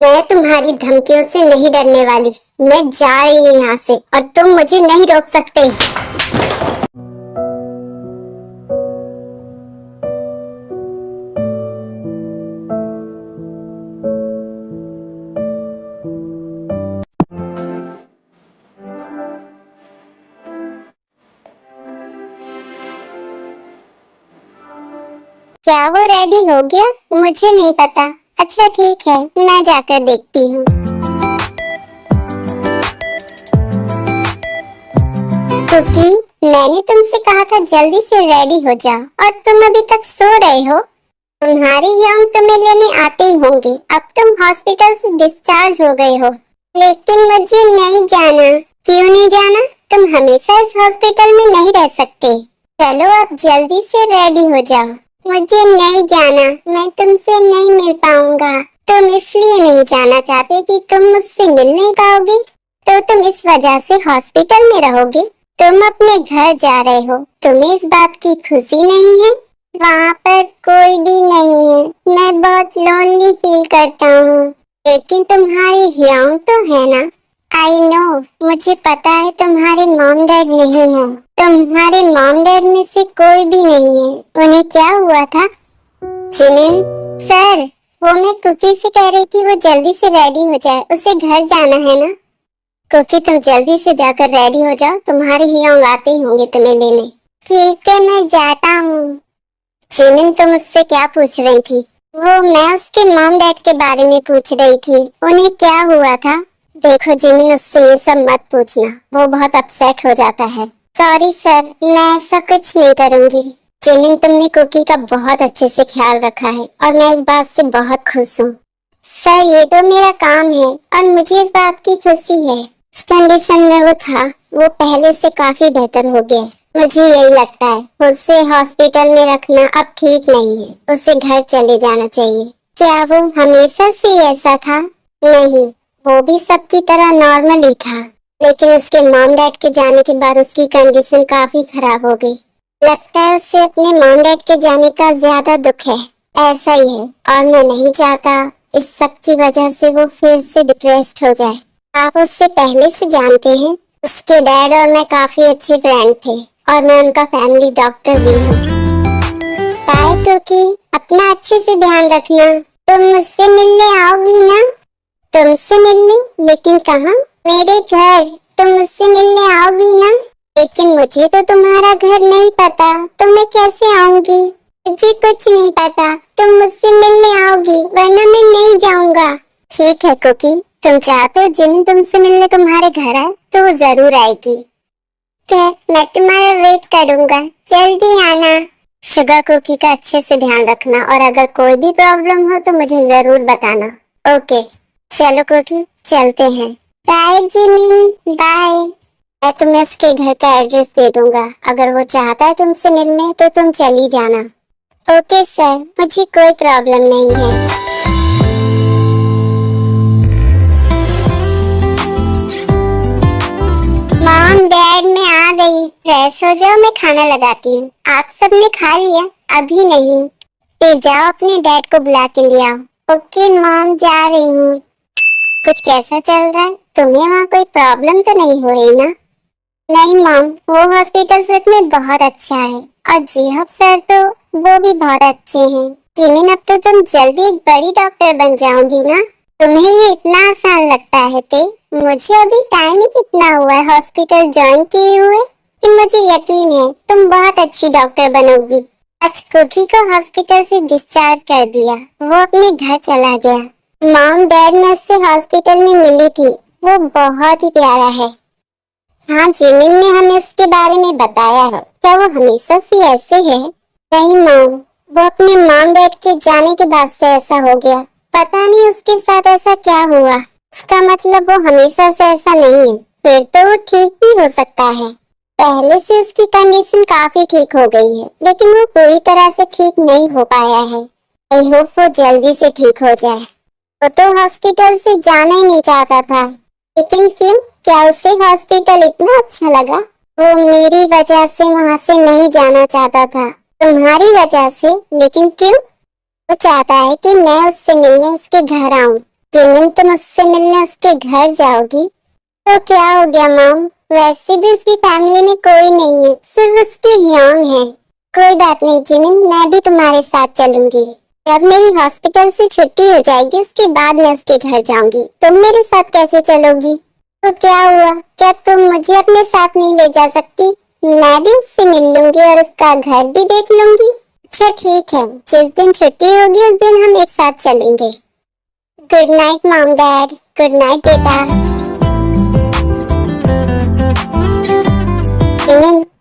मैं तुम्हारी धमकियों से नहीं डरने वाली। मैं जा रही हूँ यहाँ से और तुम मुझे नहीं रोक सकते। क्या वो रेडी हो गया? मुझे नहीं पता। अच्छा ठीक है, मैं जाकर देखती हूँ। कुकी, मैंने तुमसे कहा था जल्दी से रेडी हो जाओ और तुम अभी तक सो रहे हो। तुम्हारे यंग तुम्हें लेने आते ही होंगे। अब तुम हॉस्पिटल से डिस्चार्ज हो गए हो। लेकिन मुझे नहीं जाना। क्यों नहीं जाना? तुम हमेशा इस हॉस्पिटल में नहीं रह सकते। चलो अब जल्दी से रेडी हो जाओ। मुझे नहीं जाना, मैं तुमसे नहीं मिल पाऊंगा। तुम इसलिए नहीं जाना चाहते कि तुम मुझसे मिल नहीं पाओगे, तो तुम इस वजह से हॉस्पिटल में रहोगे। तुम अपने घर जा रहे हो, तुम्हें इस बात की खुशी नहीं है? वहाँ पर कोई भी नहीं है, मैं बहुत लोनली फील करता हूँ। लेकिन तुम्हारी ह्योंग तो है ना? आई नो, मुझे पता है तुम्हारे मॉम डैड नहीं है। तुम्हारे मॉम डैड में से कोई भी नहीं है। उन्हें क्या हुआ था? जिमिन सर, वो मैं कुकी से कह रही थी वो जल्दी से रेडी हो जाए, उसे घर जाना है ना। कुकी तुम जल्दी से जाकर रेडी हो जाओ, तुम्हारे ह्योंग आते ही होंगे तुम्हें लेने। ठीक है, मैं जाता हूँ। जिमिन तुम उससे क्या पूछ रही थी? वो मैं उसके मॉम डैड के बारे में पूछ रही थी, उन्हें क्या हुआ था। देखो जिमिन, उससे ये सब मत पूछना, वो बहुत अपसेट हो जाता है। सॉरी सर, मैं ऐसा कुछ नहीं करूंगी। जिमिन, तुमने कुकी का बहुत अच्छे से ख्याल रखा है और मैं इस बात से बहुत खुश हूँ। सर, ये तो मेरा काम है और मुझे इस बात की खुशी है। इस कंडीशन में वो था, वो पहले से काफी बेहतर हो गया। मुझे यही लगता है उसे हॉस्पिटल में रखना अब ठीक नहीं है, उसे घर चले जाना चाहिए। क्या वो हमेशा से ऐसा था? नहीं, वो भी सबकी तरह नॉर्मल ही था, लेकिन उसके मॉम डैड के जाने के बाद उसकी कंडीशन काफी खराब हो गई। लगता है उसे अपने मॉम डैड के जाने का ज्यादा दुख है। ऐसा ही है और मैं नहीं चाहता इस सब की वजह से वो फिर से डिप्रेस्ड हो जाए। आप उससे पहले से जानते हैं? उसके डैड और मैं काफी अच्छे फ्रेंड थे और मैं उनका फैमिली डॉक्टर भी हूँ। बाय कुकी, अपना अच्छे से ध्यान रखना। तुम मुझसे मिलने आओगी ना? तुमसे मिलने? लेकिन कहाँ? मेरे घर। तुम मुझसे मिलने आओगी ना? लेकिन मुझे तो तुम्हारा घर नहीं पता, तो मैं कैसे आऊंगी? मुझे कुछ नहीं पता। तुम मुझसे मिलने आओगी, वरना मैं नहीं जाऊंगा। ठीक है कुकी, तुम चाहते हो जिमिन तुमसे मिलने तुम्हारे घर आए, तो वो जरूर आएगी। मैं तुम्हारा वेट करूंगा, जल्दी आना। शुगर कुकी का अच्छे से ध्यान रखना और अगर कोई भी प्रॉब्लम हो तो मुझे जरूर बताना। ओके, चलो कुकी, चलते हैं। Bye Jimin, bye. मैं तुम्हें उसके घर का एड्रेस दे दूंगा, अगर वो चाहता है तुमसे मिलने तो तुम चली जाना। ओके सर, मुझे कोई प्रॉब्लम नहीं है। मॉम डैड, मैं आ गई। फ्रेश हो जाओ, मैं खाना लगाती हूँ। आप सबने खा लिया? अभी नहीं। ले जाओ, अपने डैड को बुला के ले आओ। ओके मॉम, जा रही हूँ। कुछ कैसा चल रहा है? तुम्हें वहाँ कोई प्रॉब्लम तो नहीं हो रही ना? नहीं मॉम, वो हॉस्पिटल सच में बहुत अच्छा है और जेहब सर तो वो भी बहुत अच्छे हैं। जिमिन, अब तो तुम जल्दी एक बड़ी डॉक्टर बन जाओगी ना? तुम्हें ये इतना आसान लगता है ते? मुझे अभी टाइम ही कितना हुआ है हॉस्पिटल ज्वाइन किए हुए, कि मुझे यकीन है तुम बहुत अच्छी डॉक्टर बनोगी। आज कुकी को हॉस्पिटल से डिस्चार्ज कर दिया, वो अपने घर चला गया। मॉम डैड मैं उससे हॉस्पिटल में मिली थी, वो बहुत ही प्यारा है। हाँ, जिमिन ने हमें उसके बारे में बताया है। क्या वो हमेशा से ऐसे है? नहीं मॉम, वो अपने मॉम डैड के जाने के बाद से ऐसा हो गया। पता नहीं उसके साथ ऐसा क्या हुआ। इसका मतलब वो हमेशा से ऐसा नहीं है। फिर तो वो ठीक भी हो सकता है। पहले से उसकी कंडीशन काफी ठीक हो गई है, लेकिन वो पूरी तरह से ठीक नहीं हो पाया है। आई होप वो जल्दी से ठीक हो जाए। वो तो हॉस्पिटल से जाना ही नहीं चाहता था। लेकिन क्यों? क्या उसे हॉस्पिटल इतना अच्छा लगा? वो मेरी वजह से वहाँ से नहीं जाना चाहता था। तुम्हारी वजह से? लेकिन क्यों? वो चाहता है कि मैं उससे मिलने उसके घर आऊं। जिमिन तुम उससे मिलने उसके घर जाओगी तो क्या हो गया मॉम? वैसे भी उसकी फैमिली में कोई नहीं है, सिर्फ उसकी यंग है। कोई बात नहीं जिमिन, मैं भी तुम्हारे साथ चलूंगी। जब मेरी हॉस्पिटल से छुट्टी हो जाएगी उसके बाद मैं उसके घर जाऊंगी। तुम मेरे साथ कैसे चलोगी? तो क्या हुआ, क्या तुम मुझे अपने साथ नहीं ले जा सकती? मैं भी उससे मिल लूंगी और उसका घर भी देख लूंगी। अच्छा ठीक है, जिस दिन छुट्टी होगी उस दिन हम एक साथ चलेंगे। Good night mom dad. Good night बेटा।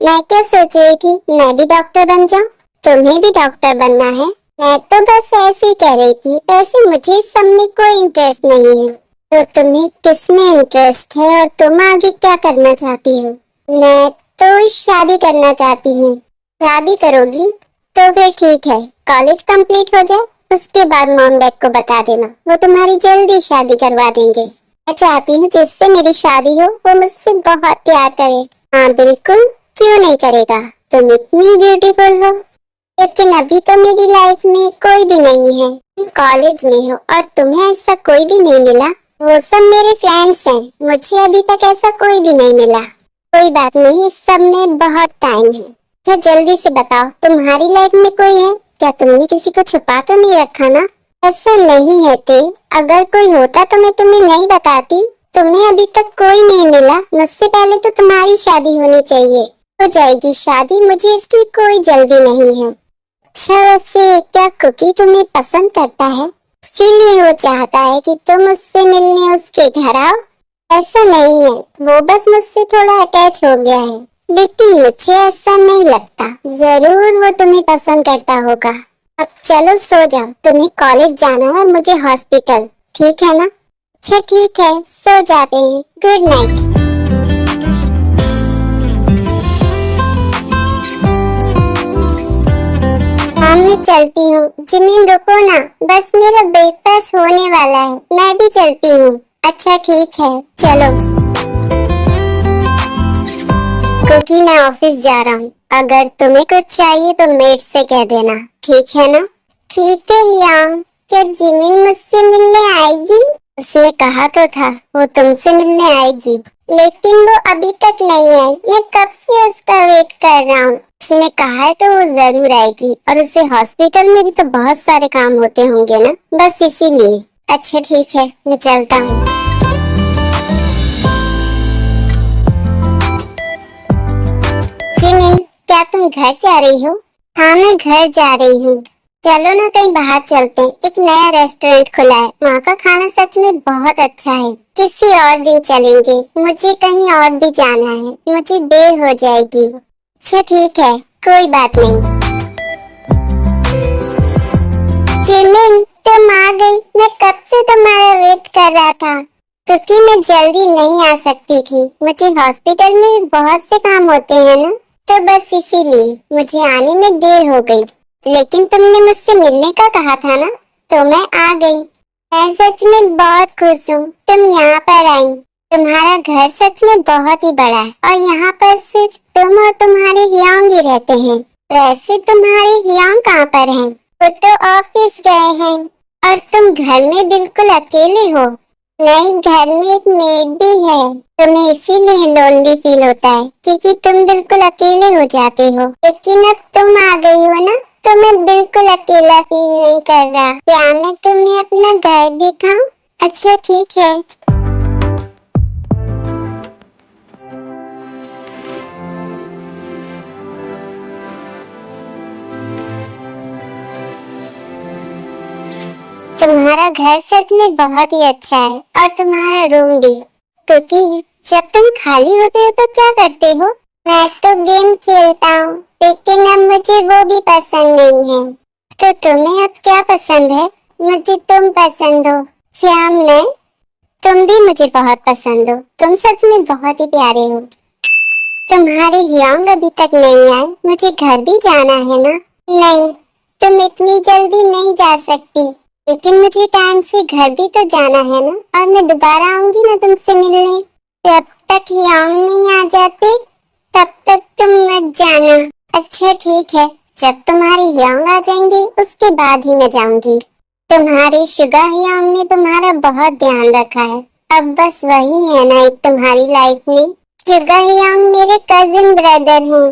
मैं क्या सोच रही थी, मैं भी डॉक्टर बन जाऊं। तुम्हें भी डॉक्टर बनना है? मैं तो बस ऐसे ही कह रही थी, वैसे मुझे इस सब में कोई इंटरेस्ट नहीं है। तो तुम्हें किस में इंटरेस्ट है और तुम आगे क्या करना चाहती हो? मैं तो शादी करना चाहती हूँ। शादी करोगी? तो फिर ठीक है, कॉलेज कंप्लीट हो जाए उसके बाद मॉम डैड को बता देना, वो तुम्हारी जल्दी शादी करवा देंगे। मैं चाहती हूँ जिससे मेरी शादी हो वो मुझसे बहुत प्यार करे। हाँ बिल्कुल, क्यों नहीं करेगा, तुम इतनी ब्यूटीफुल हो। लेकिन अभी तो मेरी लाइफ में कोई भी नहीं है, तुम कॉलेज में हो और तुम्हें ऐसा कोई भी नहीं मिला। वो सब मेरे फ्रेंड्स हैं, मुझे अभी तक ऐसा कोई भी नहीं मिला। कोई बात नहीं, इस सब में बहुत टाइम है। तो जल्दी से बताओ, तुम्हारी लाइफ में कोई है क्या? तुमने किसी को छुपा तो नहीं रखा ना? ऐसा नहीं है ते, अगर कोई होता तो मैं तुम्हें नहीं बताती। तुम्हें अभी तक कोई नहीं मिला, मुझसे पहले तो तुम्हारी शादी होनी चाहिए। हो जाएगी शादी, मुझे इसकी कोई जल्दी नहीं है। अच्छा वैसे क्या कुकी तुम्हें पसंद करता है, इसीलिए वो चाहता है कि तुम उससे मिलने उसके घर आओ? ऐसा नहीं है, वो बस मुझसे थोड़ा अटैच हो गया है, लेकिन मुझे ऐसा नहीं लगता। जरूर वो तुम्हें पसंद करता होगा। अब चलो सो जाओ, तुम्हें कॉलेज जाना है और मुझे हॉस्पिटल, ठीक है ना? अच्छा ठीक है, सो जाते हैं। Good night. हाँ मैं चलती हूँ। जिमिन रुको ना, बस मेरा ब्रेकफास्ट होने वाला है, मैं भी चलती हूँ। अच्छा ठीक है, चलो। क्योंकि मैं ऑफिस जा रहा हूँ, अगर तुम्हें कुछ चाहिए तो मेड से कह देना, ठीक है ना? ठीक है यार। क्या जिमिन मुझसे मिलने आएगी? उसने कहा तो था वो तुमसे मिलने आएगी, लेकिन वो अभी तक नहीं आई। मैं कब से उसका वेट कर रहा हूँ। उसने कहा है तो वो जरूर आएगी, और उसे हॉस्पिटल में भी तो बहुत सारे काम होते होंगे ना, बस इसीलिए। अच्छा ठीक है, मैं चलता हूँ। जिमिन, क्या तुम घर जा रही हो? हाँ मैं घर जा रही हूँ। चलो ना कहीं बाहर चलते हैं, एक नया रेस्टोरेंट खुला है, वहाँ का खाना सच में बहुत अच्छा है। किसी और दिन चलेंगे, मुझे कहीं और भी जाना है, मुझे देर हो जाएगी। अच्छा ठीक है, कोई बात नहीं। जिमिन तुम आ गई, मैं कब से तुम्हारा वेट कर रहा था, क्योंकि मैं जल्दी नहीं आ सकती थी, मुझे हॉस्पिटल में बहुत से काम होते हैं ना, तो बस इसीलिए मुझे आने में देर हो गई। लेकिन तुमने मुझसे मिलने का कहा था ना, तो मैं आ गई। मैं सच में बहुत खुश हूँ तुम यहाँ पर आई। तुम्हारा घर सच में बहुत ही बड़ा है और यहाँ पर सिर्फ तुम और तुम्हारे यंग ही रहते हैं। वैसे तुम्हारे यंग कहाँ पर हैं? वो तो ऑफिस गए हैं। और तुम घर में बिल्कुल अकेले हो? नहीं, घर में एक मेड भी है। तुम्हें इसीलिए लोनली फील होता है क्योंकि तुम बिल्कुल अकेले हो जाते हो, लेकिन अब तुम आ गई हो ना, तो मैं बिल्कुल अकेला फील नहीं कर रहा। क्या मैं तुम्हें अपना घर दिखाऊं? अच्छा ठीक है। तुम्हारा घर सच में बहुत ही अच्छा है, और तुम्हारा रूम भी। क्योंकि जब तुम खाली होते हो तो क्या करते हो? मैं तो गेम खेलता हूँ, लेकिन अब मुझे वो भी पसंद नहीं है। तो तुम्हें अब क्या पसंद है? मुझे तुम पसंद हो। क्या मैं? तुम भी मुझे बहुत पसंद हो, तुम सच में बहुत ही प्यारे हो। तुम्हारे यंग अभी तक नहीं आए, मुझे घर भी जाना है ना। नहीं, तुम इतनी जल्दी नहीं जा सकती, लेकिन मुझे टाइम से घर भी तो जाना है ना, और मैं दोबारा आऊंगी ना तुमसे मिलने। जब तक यंग नहीं आ जाते तब तक तुम मत जाना। अच्छा ठीक है, जब तुम्हारे यंग आ जाएंगे उसके बाद ही मैं जाऊंगी। तुम्हारी शुगर हियांग ने तुम्हारा बहुत ध्यान रखा है। अब बस वही है ना एक तुम्हारी लाइफ में। शुगर हियांग मेरे कजिन ब्रदर हैं।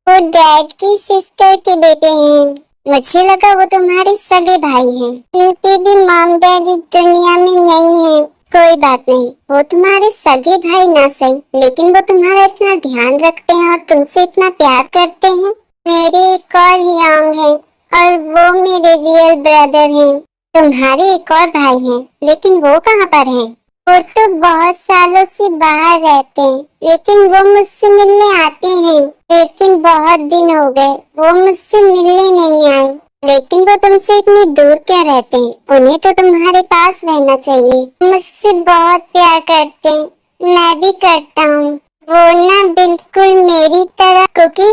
वो डैड की सिस्टर के बेटे हैं। मुझे लगा वो तुम्हारे सगे भाई हैं। उनके भी मॉम डैड इस दुनिया में नहीं है। कोई बात नहीं, वो तुम्हारे सगे भाई ना सही, लेकिन वो तुम्हारा इतना ध्यान रखते हैं और तुमसे इतना प्यार करते हैं। मेरे एक और हियांग है और वो मेरे रियल ब्रदर हैं। तुम्हारे एक और भाई हैं, लेकिन वो कहाँ पर हैं? वो तो बहुत सालों से बाहर रहते हैं, लेकिन वो मुझसे मिलने आते हैं। लेकिन बहुत दिन हो गए वो मुझसे मिलने नहीं आए। लेकिन वो तुमसे इतनी दूर क्या रहते हैं? उन्हें तो तुम्हारे पास रहना चाहिए। मुझसे बहुत प्यार करते हैं, मैं भी करता हूँ। वो ना बिल्कुल मेरी तरह। कुकी,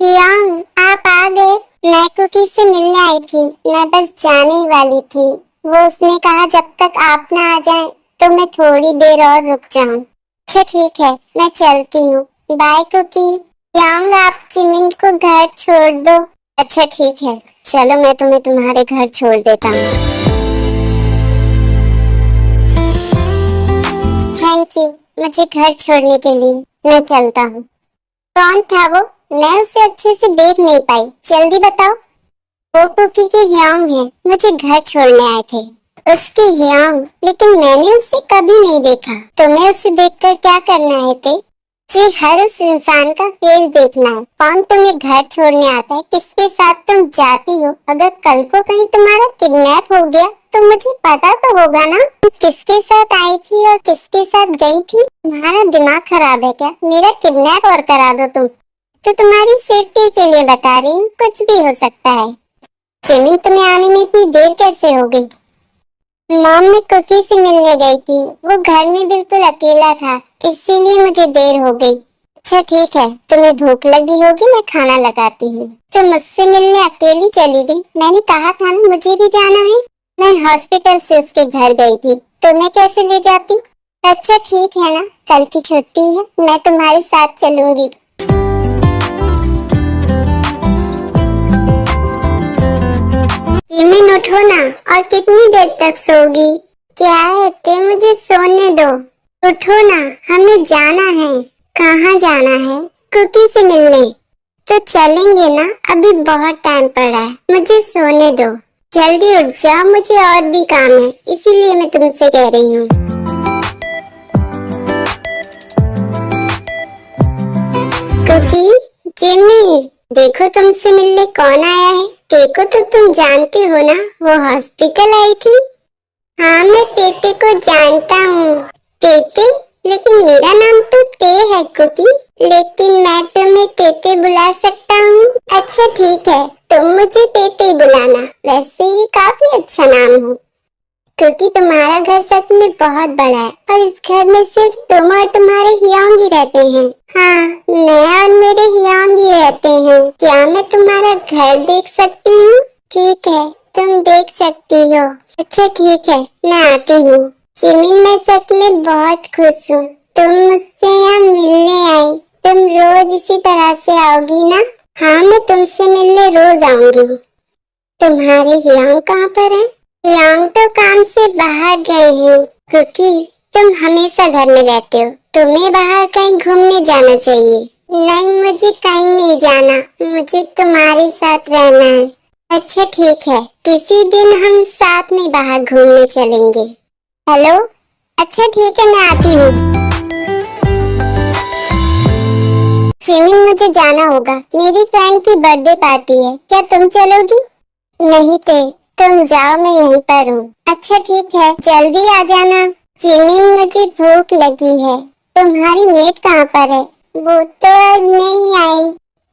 हियांग, आप आ गए। मैं कुकी से मिलने आई थी। मैं बस जाने ही वाली थी। वो उसने कहा जब तक आप ना आ जाए तो मैं थोड़ी देर और रुक जाऊं। अच्छा ठीक है, मैं चलती हूँ। Bye cookie. हियांग, आप जिमिन को घर छोड़ दो। अच्छा ठीक है, चलो मैं तुम्हें तुम्हारे घर छोड़ देता हूँ। थैंक यू मुझे घर छोड़ने के लिए। मैं चलता हूँ। कौन था वो? मैं उसे अच्छे से देख नहीं पाई। जल्दी बताओ। वो कुकी के हियांग है, मुझे घर छोड़ने आए थे। उसके हियांग? लेकिन मैंने उसे कभी नहीं देखा। तुम्हें उसे देखकर क्या करना है थे? जी हर उस इंसान का फेस देखना है। कौन तुम्हें घर छोड़ने आता है, किसके साथ तुम जाती हो। अगर कल को कहीं तुम्हारा किडनैप हो गया तो मुझे पता तो होगा ना तुम किसके साथ आई थी और किसके साथ गई थी। तुम्हारा दिमाग खराब है क्या? मेरा किडनैप और करा दो तुम। तो तुम्हारी सेफ्टी के लिए बता रही हूँ, कुछ भी हो सकता है। जिमिन, तुम्हें आने में इतनी देर कैसे हो गई? मॉम, मैं कुकी से मिलने गई थी। वो घर में बिल्कुल अकेला था, इसीलिए मुझे देर हो गई। अच्छा ठीक है, तुम्हें भूख लगी होगी, मैं खाना लगाती हूँ। तुम मुझसे मिलने अकेली चली गई। मैंने कहा था ना मुझे भी जाना है। मैं हॉस्पिटल से उसके घर गई थी, तुम्हें कैसे ले जाती? अच्छा ठीक है ना, कल की छुट्टी है, मैं तुम्हारे साथ चलूंगी। जिमिन, उठो ना। और कितनी देर तक सोगी? क्या है, मुझे सोने दो। उठो ना, हमें जाना है। कहाँ जाना है? कुकी से मिलने। तो चलेंगे ना, अभी बहुत टाइम पड़ा है, मुझे सोने दो। जल्दी उठ जाओ, मुझे और भी काम है, इसीलिए मैं तुमसे कह रही हूँ। कुकी, जिमिन, देखो तुमसे मिलने कौन आया है। देखो तो तुम जानती हो ना, वो हॉस्पिटल आई थी। हाँ, मैं तेते को जानता हूँ। तेते? लेकिन मेरा नाम तो ते है कुकी। लेकिन मैं तुम्हें तेते बुला सकता हूँ। अच्छा ठीक है, तुम मुझे तेते बुलाना। वैसे ये काफी अच्छा नाम है। क्योंकि तुम्हारा घर सच में बहुत बड़ा है और इस घर में सिर्फ तुम और तुम्हारे हियांग ही रहते हैं। हाँ, मैं और मेरे हियांग ही रहते हैं। क्या मैं तुम्हारा घर देख सकती हूँ? ठीक है, तुम देख सकती हो। अच्छा ठीक है, मैं आती हूँ। जिमिन, मैं सच में बहुत खुश हूँ तुम मुझसे यहाँ मिलने आई। तुम रोज इसी तरह से आओगी ना? हाँ, मैं तुमसे मिलने रोज आऊंगी। तुम्हारे हियांग कहाँ पर हैं? हियांग तो काम से बाहर गए हैं। क्योंकि तुम हमेशा घर में रहते हो, तुम्हें बाहर कहीं घूमने जाना चाहिए। नहीं, मुझे कहीं नहीं जाना, मुझे तुम्हारे साथ रहना है। अच्छा ठीक है, किसी दिन हम साथ में बाहर घूमने चलेंगे। हेलो। अच्छा ठीक है, मैं आती हूँ। जिमिन, मुझे जाना होगा, मेरी फ्रेंड की बर्थडे पार्टी है, क्या तुम चलोगी? नहीं ते, तुम जाओ, मैं यहीं पर हूँ। अच्छा ठीक है, जल्दी आ जाना। जिमिन, मुझे भूख लगी है। तुम्हारी मेट कहाँ पर है? वो तो आज नहीं आई।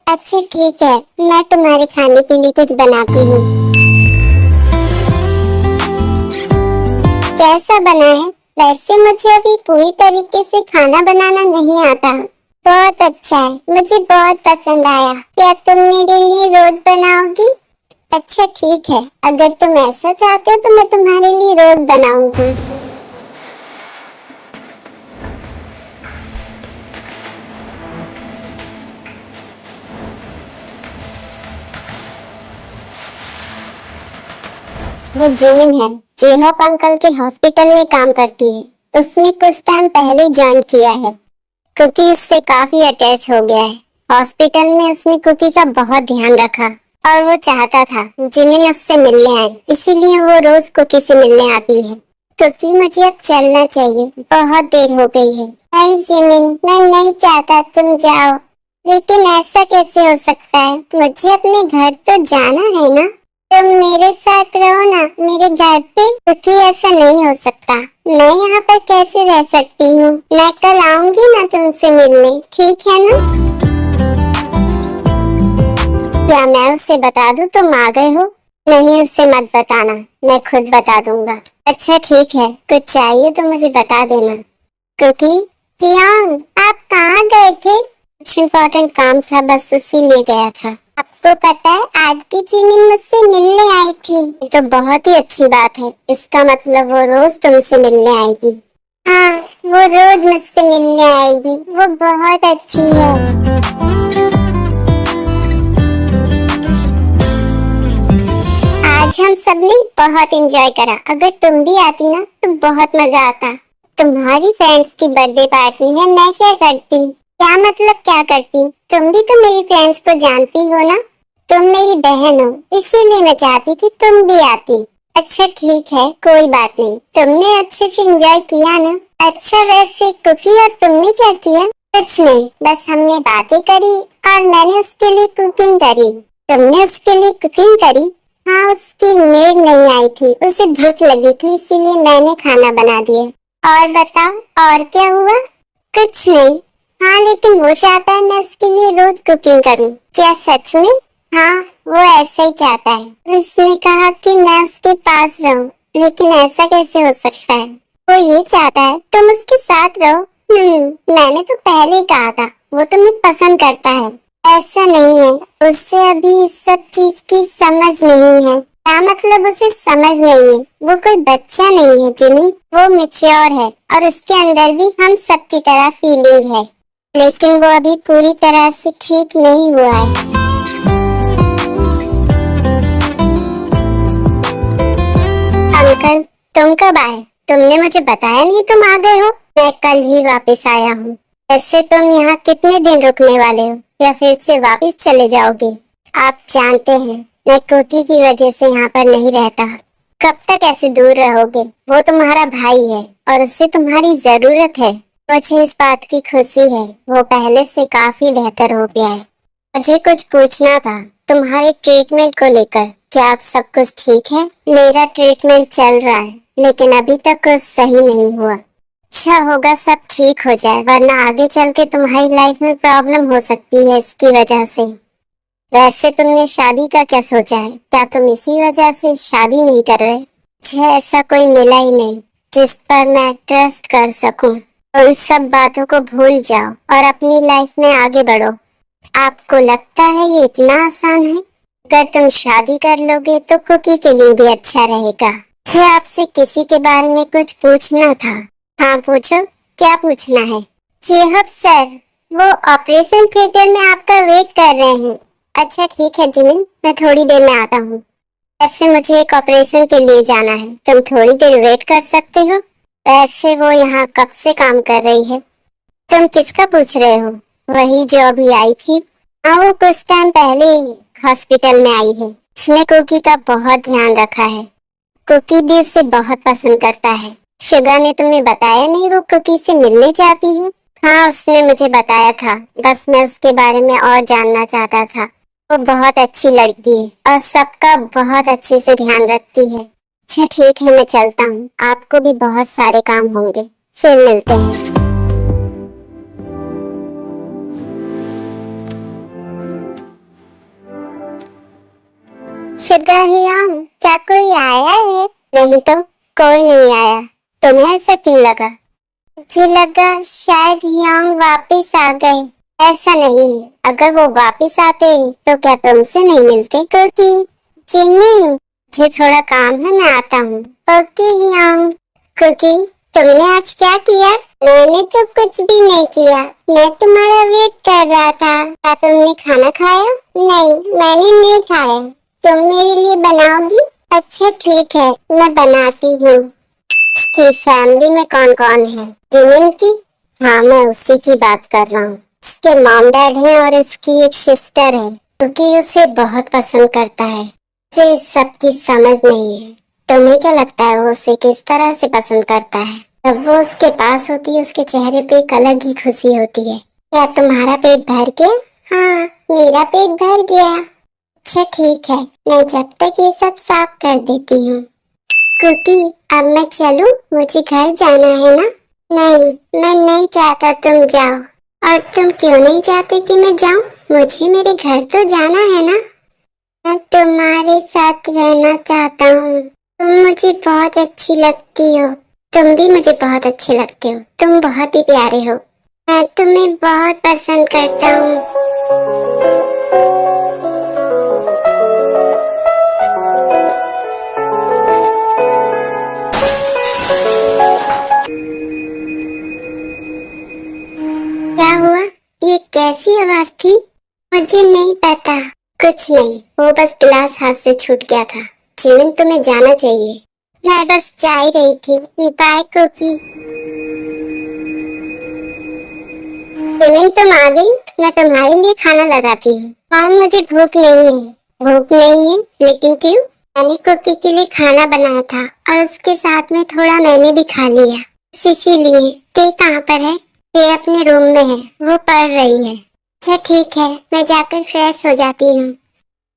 अच्छा ठीक है, मैं तुम्हारे खाने के लिए कुछ बनाती हूँ। कैसा बना है? वैसे मुझे अभी पूरी तरीके से खाना बनाना नहीं आता। बहुत अच्छा है, मुझे बहुत पसंद आया। क्या तुम मेरे लिए रोज बनाओगी? अच्छा ठीक है, अगर तुम ऐसा चाहते हो तो मैं तुम्हारे लिए रोज बनाऊंगी। वो जिमिन है, जेहोप अंकल के हॉस्पिटल में काम करती है। उसने कुछ टाइम पहले ज्वाइन किया है। कुकी उससे काफी अटैच हो गया है। हॉस्पिटल में उसने कुकी का बहुत ध्यान रखा और वो चाहता था जिमिन उससे मिलने आए, इसीलिए वो रोज कुकी से मिलने आती है। कुकी, मुझे अब चलना चाहिए, बहुत देर हो गई है। नहीं जिमिन, मैं नहीं चाहता तुम जाओ। लेकिन ऐसा कैसे हो सकता है? मुझे अपने घर तो जाना है ना। तुम मेरे साथ रहो ना, मेरे घर पे। क्योंकि ऐसा नहीं हो सकता। मैं यहाँ पर कैसे रह सकती हूँ? मैं कल आऊंगी ना तुमसे मिलने, ठीक है ना? क्या मैं उसे बता दूँ तुम आ गए हो? नहीं, उसे मत बताना, मैं खुद बता दूंगा। अच्छा ठीक है, कुछ चाहिए तो मुझे बता देना। क्योंकि सियांग, आप कहाँ गए थे? कुछ इम्पोर्टेंट काम था, बस उसी लिए गया था। आपको पता है आज भी जिमिन मुझसे मिलने आई थी। ये तो बहुत ही अच्छी बात है। इसका मतलब वो रोज तुमसे मिलने आएगी। हाँ, वो रोज मुझसे मिलने आएगी। वो बहुत अच्छी है। आज हम सबने बहुत एंजॉय करा। अगर तुम भी आती ना तो बहुत मजा आता। तुम्हारी फ्रेंड्स की बर्थडे पार्टी है, मैं क्या करती? क्या मतलब क्या करती? तुम भी तो मेरी फ्रेंड्स को जानती हो ना। तुम मेरी बहन हो, इसीलिए मैं चाहती थी तुम भी आती। अच्छा ठीक है, कोई बात नहीं। तुमने अच्छे से एंजॉय किया ना। अच्छा वैसे कुकी और तुमने क्या किया? कुछ नहीं, बस हमने बातें करी और मैंने उसके लिए कुकिंग करी। तुमने उसके लिए कुकिंग करी? हाँ, उसकी मेड नहीं आई थी, उसे भूख लगी थी, इसीलिए मैंने खाना बना दिया। और बताओ, और क्या हुआ? कुछ नहीं। हाँ, लेकिन वो चाहता है मैं उसके लिए रोज कुकिंग करूँ। क्या सच में? हाँ, वो ऐसा ही चाहता है। उसने कहा कि मैं उसके पास रहूं, लेकिन ऐसा कैसे हो सकता है? वो ये चाहता है तुम उसके साथ रहो। मैंने तो पहले ही कहा था, वो तुम्हें पसंद करता है। ऐसा नहीं है, उसे अभी इस सब चीज की समझ नहीं है। क्या मतलब उसे समझ नहीं है? वो कोई बच्चा नहीं है जिमी, वो मैच्योर है और उसके अंदर भी हम सब की तरह फीलिंग है, लेकिन वो अभी पूरी तरह से ठीक नहीं हुआ है। अंकल, तुम कब आए? तुमने मुझे बताया नहीं तुम आ गए हो। मैं कल ही वापस आया हूँ। ऐसे तुम यहाँ कितने दिन रुकने वाले हो या फिर से वापस चले जाओगे? आप जानते हैं मैं कुकी की वजह से यहाँ पर नहीं रहता। कब तक ऐसे दूर रहोगे? वो तुम्हारा भाई है और उसे तुम्हारी जरूरत है। मुझे इस बात की खुशी है, वो पहले से काफी बेहतर हो गया है। मुझे कुछ पूछना था तुम्हारे ट्रीटमेंट को लेकर। क्या आप सब कुछ ठीक है? मेरा ट्रीटमेंट चल रहा है, लेकिन अभी तक कुछ सही नहीं हुआ। अच्छा होगा सब ठीक हो जाए, वरना आगे चल के तुम्हारी लाइफ में प्रॉब्लम हो सकती है इसकी वजह से। वैसे तुमने शादी का क्या सोचा है? क्या तुम इसी वजह से शादी नहीं कर रहे? मुझे ऐसा कोई मिला ही नहीं जिस पर मैं ट्रस्ट कर सकूं। उन सब बातों को भूल जाओ और अपनी लाइफ में आगे बढ़ो। आपको लगता है ये इतना आसान है? अगर तुम शादी कर लोगे तो कुकी के लिए भी अच्छा रहेगा। मुझे आपसे किसी के बारे में कुछ पूछना था। हाँ पूछो, क्या पूछना है? जेहब सर, वो ऑपरेशन थिएटर में आपका वेट कर रहे हैं। अच्छा ठीक है जिमिन, मैं थोड़ी देर में आता हूँ। ऐसे मुझे एक ऑपरेशन के लिए जाना है, तुम थोड़ी देर वेट कर सकते हो? वैसे वो यहाँ कब से काम कर रही है? तुम किसका पूछ रहे हो? वही जो अभी आई थी। हाँ, वो कुछ टाइम पहले हॉस्पिटल में आई है। उसने कुकी का बहुत ध्यान रखा है। कुकी भी उसे बहुत पसंद करता है। शुगा ने तुम्हें बताया नहीं वो कुकी से मिलने जाती है? हाँ, उसने मुझे बताया था, बस मैं उसके बारे में और जानना चाहता था। वो बहुत अच्छी लड़की है और सबका बहुत अच्छे से ध्यान रखती है। अच्छा ठीक है, मैं चलता हूँ, आपको भी बहुत सारे काम होंगे, फिर मिलते हैं। शुगा हियांग, क्या कोई आया है? नहीं तो, कोई नहीं आया। तुम्हें ऐसा क्यों लगा? मुझे लगा शायद हियांग वापस आ गए। ऐसा नहीं है, अगर वो वापस आते तो क्या तुमसे नहीं मिलते? क्योंकि जिमिन, मुझे थोड़ा काम है, मैं आता हूँ। ओके हियांग। क्योंकि तुमने आज क्या किया? मैंने तो कुछ भी नहीं किया, मैं तुम्हारा वेट कर रहा था। क्या तुमने खाना खाया? नहीं, मैंने नहीं खाया। तुम मेरे लिए बनाओगी? अच्छा ठीक है, मैं बनाती हूँ। उसकी फैमिली में कौन कौन है? जिमिन की? हाँ, मैं उसी की बात कर रहा हूँ। उसके मॉम डैड हैं और उसकी एक सिस्टर है, क्योंकि उसे बहुत पसंद करता है। उसे इस सब की समझ नहीं है। तुम्हें क्या लगता है वो उसे किस तरह से पसंद करता है? जब वो उसके पास होती है उसके चेहरे पे एक अलग ही खुशी होती है। क्या तुम्हारा पेट भर गया? हाँ, मेरा पेट भर गया। अच्छा ठीक है, मैं जब तक ये सब साफ कर देती हूँ। क्योंकि अब मैं चलूं, मुझे घर जाना है ना? नहीं, मैं नहीं चाहता तुम जाओ। और तुम क्यों नहीं चाहते कि मैं जाऊं? मुझे मेरे घर तो जाना है ना? मैं तुम्हारे साथ रहना चाहता हूँ। तुम मुझे बहुत अच्छी लगती हो। तुम भी मुझे बहुत अच्छे लगते हो। तुम बहुत ही प्यारे हो। मैं तुम्हें बहुत पसंद करता हूँ। क्या हुआ? ये कैसी आवाज थी? मुझे नहीं पता। कुछ नहीं, वो बस गिलास हाथ से छूट गया था। जिमिन, तुम्हें जाना चाहिए। मैं बस जा ही रही थी। Bye cookie. जिमिन, तुम आ गई? मैं तुम्हारे लिए खाना लगाती हूँ। हाँ, मुझे भूख नहीं है। भूख नहीं है? लेकिन क्यों? मैंने कुकी के लिए खाना बनाया था और उसके साथ में थोड़ा मैंने भी खा लिया, इसीलिए। ते कहाँ पर है? ते अपने रूम में है, वो पढ़ रही है। अच्छा ठीक है, मैं जाकर फ्रेश हो जाती हूँ।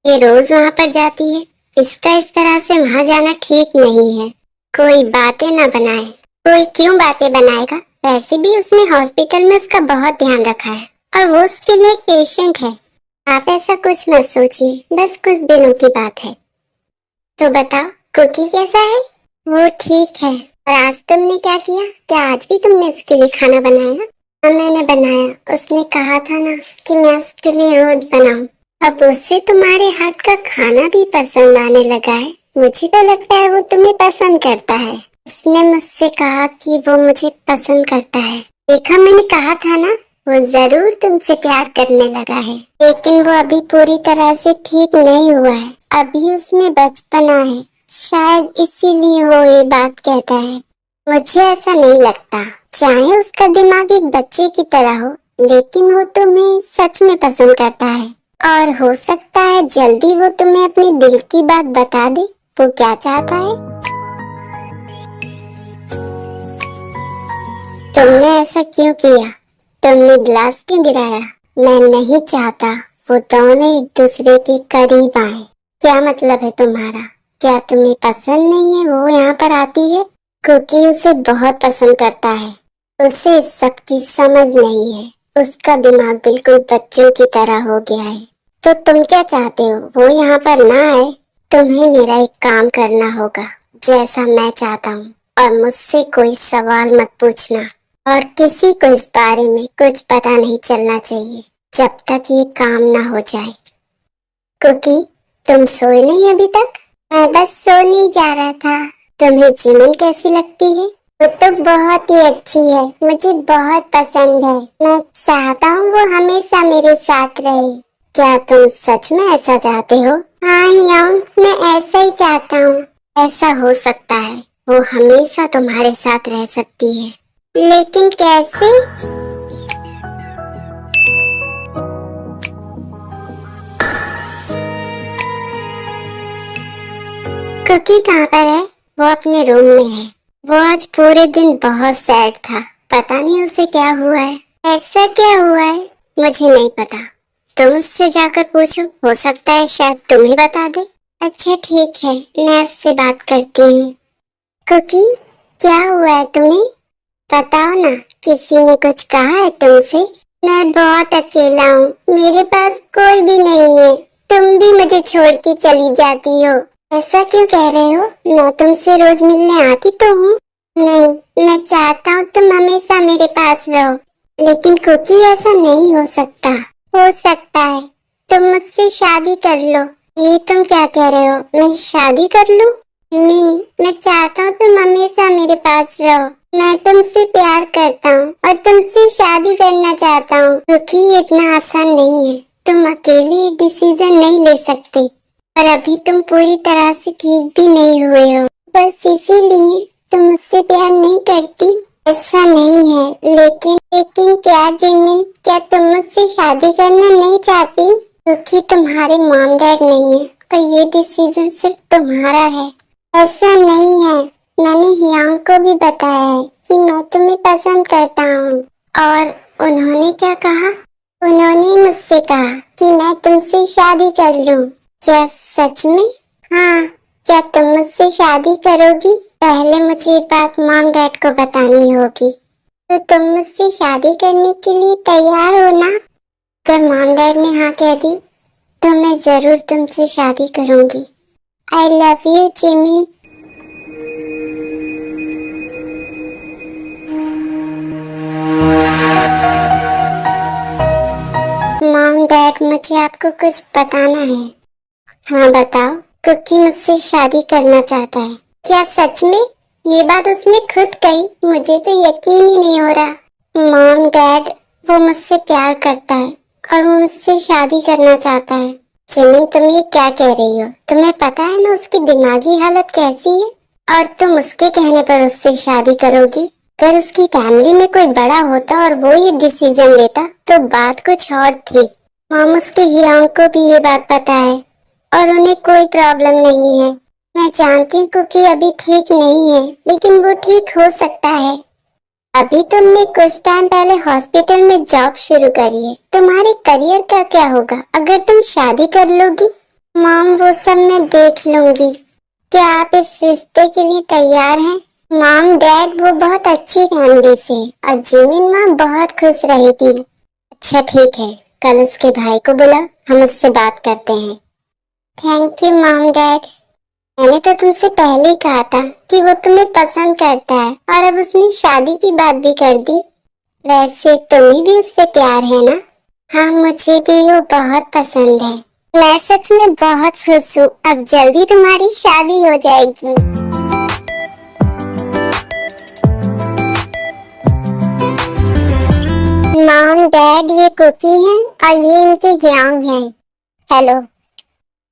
ये रोज वहाँ पर जाती है। इसका इस तरह से वहाँ जाना ठीक नहीं है। कोई बातें ना बनाए। कोई क्यों बातें बनाएगा? वैसे भी उसने हॉस्पिटल में उसका बहुत ध्यान रखा है और वो उसके लिए एक पेशेंट है। आप ऐसा कुछ मत सोचिए, बस कुछ दिनों की बात है। तो बताओ, कुकी कैसा है? वो ठीक है। और आज तुमने क्या किया? क्या आज भी तुमने उसके लिए खाना बनाया? हाँ, मैंने बनाया। उसने कहा था ना कि मैं उसके लिए रोज बनाऊं। अब उसे तुम्हारे हाथ का खाना भी पसंद आने लगा है। मुझे तो लगता है वो तुम्हें पसंद करता है। उसने मुझसे कहा कि वो मुझे पसंद करता है। देखा, मैंने कहा था ना, वो जरूर तुमसे प्यार करने लगा है। लेकिन वो अभी पूरी तरह से ठीक नहीं हुआ है। अभी उसमें बचपना है, शायद इसीलिए वो ये बात कहता है। मुझे ऐसा नहीं लगता। चाहे उसका दिमाग एक बच्चे की तरह हो, लेकिन वो तुम्हें सच में पसंद करता है। और हो सकता है जल्दी वो तुम्हें अपनी दिल की बात बता दे। वो क्या चाहता है? तुमने ऐसा क्यों किया? तुमने गिलास क्यों गिराया? मैं नहीं चाहता वो दोनों एक दूसरे के करीब आए। क्या मतलब है तुम्हारा? क्या तुम्हें पसंद नहीं है वो यहाँ पर आती है? क्योंकि उसे बहुत पसंद करता है। उसे इस सब की समझ नहीं है। उसका दिमाग बिल्कुल बच्चों की तरह हो गया है। तो तुम क्या चाहते हो? वो यहाँ पर ना आए? तुम्हें मेरा एक काम करना होगा, जैसा मैं चाहता हूँ। और मुझसे कोई सवाल मत पूछना। और किसी को इस बारे में कुछ पता नहीं चलना चाहिए, जब तक ये काम ना हो जाए। क्योंकि तुम सोए नहीं अभी तक? मैं बस सोने ही जा रहा था। तुम्हें जिमिन कैसी लगती है? वो तो बहुत ही अच्छी है, मुझे बहुत पसंद है। मैं चाहता हूँ वो हमेशा मेरे साथ रहे। क्या तुम सच में ऐसा चाहते हो? हाँ यंग, मैं ऐसा ही चाहता हूँ। ऐसा हो सकता है, वो हमेशा तुम्हारे साथ रह सकती है। लेकिन कैसे? कुकी कहाँ पर है? वो अपने रूम में है। वो आज पूरे दिन बहुत सैड था। पता नहीं उसे क्या हुआ है। ऐसा क्या हुआ है? मुझे नहीं पता। तुम उससे जाकर पूछो, हो सकता है शायद तुम्हें बता दे। अच्छा ठीक है, मैं उससे बात करती हूँ। कुकी, क्या हुआ है तुम्हें? बताओ ना, किसी ने कुछ कहा है तुमसे? मैं बहुत अकेला हूँ, मेरे पास कोई भी नहीं है। तुम भी मुझे छोड़ के चली जाती हो। ऐसा क्यों कह रहे हो? मैं तुमसे रोज मिलने आती तो हूँ। नहीं, मैं चाहता हूँ तुम हमेशा मेरे पास रहो। लेकिन कुकी, ऐसा नहीं हो सकता। हो सकता है। तुम मुझसे शादी कर लो। ये तुम क्या कह रहे हो? मैं शादी कर लूँ? मैं चाहता हूँ तुम हमेशा मेरे पास रहो। मैं तुमसे प्यार करता हूँ और तुमसे शादी करना चाहता हूँ। क्योंकि ये इतना आसान नहीं है। तुम अकेले डिसीजन नहीं ले सकते। और अभी तुम पूरी तरह से ठीक भी नहीं हुए हो, बस इसीलिए तुम मुझसे प्यार नहीं करती। ऐसा नहीं है, लेकिन क्या जिमिन, क्या तुम मुझसे शादी करना नहीं चाहती? क्योंकि तुम्हारे मॉम डैड नहीं है और ये डिसीजन सिर्फ तुम्हारा है। ऐसा नहीं है, मैंने हियांग को भी बताया है कि मैं तुम्हें पसंद करता हूँ। और उन्होंने क्या कहा? उन्होंने मुझसे कहा कि मैं तुमसे शादी कर लूं। क्या सच में? हाँ, क्या तुम मुझसे शादी करोगी? पहले मुझे ये बात मॉम डैड को बतानी होगी। तो तुम मुझसे शादी करने के लिए तैयार हो ना? अगर मॉम डैड ने हाँ कह दी तो मैं जरूर तुमसे शादी करूंगी। I love you Jimin. Mom dad, मुझे आपको कुछ बताना है। हाँ बताओ। कुकी मुझसे शादी करना चाहता है। क्या सच में? ये बात उसने खुद कही? मुझे तो यकीन ही नहीं हो रहा। मॉम डैड, वो मुझसे प्यार करता है और वो मुझसे शादी करना चाहता है। जिमिन, तुम ये क्या कह रही हो? तुम्हें पता है ना उसकी दिमागी हालत कैसी है? और तुम उसके कहने पर उससे शादी करोगी? अगर उसकी फैमिली में कोई बड़ा होता और वो ये डिसीजन लेता तो बात कुछ और थी। मॉम, उसके हियांग को भी ये बात पता है और उन्हें कोई प्रॉब्लम नहीं है। मैं जानती हूँ कि अभी ठीक नहीं है, लेकिन वो ठीक हो सकता है। अभी तुमने कुछ टाइम पहले हॉस्पिटल में जॉब शुरू करी है। तुम्हारे करियर का क्या होगा अगर तुम शादी कर लोगी? मॉम, वो सब मैं देख लूंगी। क्या आप इस रिश्ते के लिए तैयार हैं? मॉम डैड, वो बहुत अच्छी फैमिली से और जिमिन माँ बहुत खुश रहेगी। अच्छा ठीक है, कल उसके भाई को बुला, हम उससे बात करते हैं। Thank you mom dad. मैंने तो तुमसे पहले ही कहा था कि वो तुम्हें पसंद करता है और अब उसने शादी की बात भी कर दी। वैसे तुम्हें भी उससे प्यार है ना? हाँ, मुझे भी वो बहुत पसंद है। मैं सच में बहुत खुश हूँ। अब जल्दी तुम्हारी शादी हो जाएगी। मॉम डैड, ये कुकी है और ये इनके हियांग हैं। हेलो।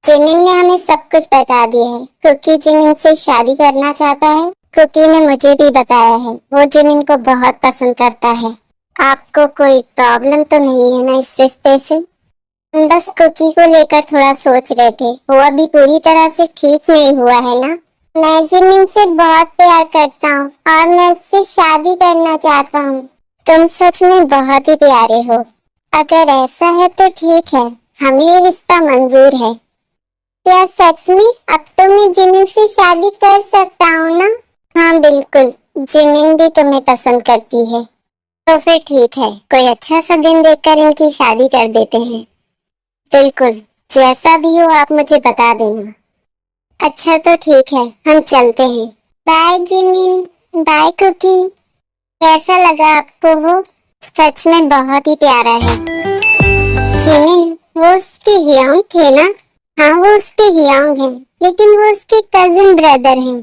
जिमिन ने हमें सब कुछ बता दिया है। कुकी जिमिन से शादी करना चाहता है। कुकी ने मुझे भी बताया है, वो जिमिन को बहुत पसंद करता है। आपको कोई प्रॉब्लम तो नहीं है ना इस रिश्ते से? हम बस कुकी को लेकर थोड़ा सोच रहे थे, वो अभी पूरी तरह से ठीक नहीं हुआ है ना। मैं जिमिन से बहुत प्यार करता हूँ और मैं उससे शादी करना चाहता हूँ। तुम सच में बहुत ही प्यारे हो। अगर ऐसा है तो ठीक है, हमें ये रिश्ता मंजूर है। क्या सच में? अब तो मैं जिमिन से शादी कर सकता हूँ ना? हाँ बिल्कुल, जिमिन भी तुम्हें पसंद करती है। तो फिर ठीक है, कोई अच्छा सा दिन देखकर इनकी शादी कर देते हैं। बिल्कुल, जैसा भी हो आप मुझे बता देना। अच्छा तो ठीक है, हम चलते हैं। Bye Jimin. Bye Cookie. कैसा लगा आपको वो? सच में बहुत ही प्यारा है। जिमिन, वो उसके हियांग थे ना? हाँ, वो उसके हियांग हैं, लेकिन वो उसके कजिन ब्रदर हैं।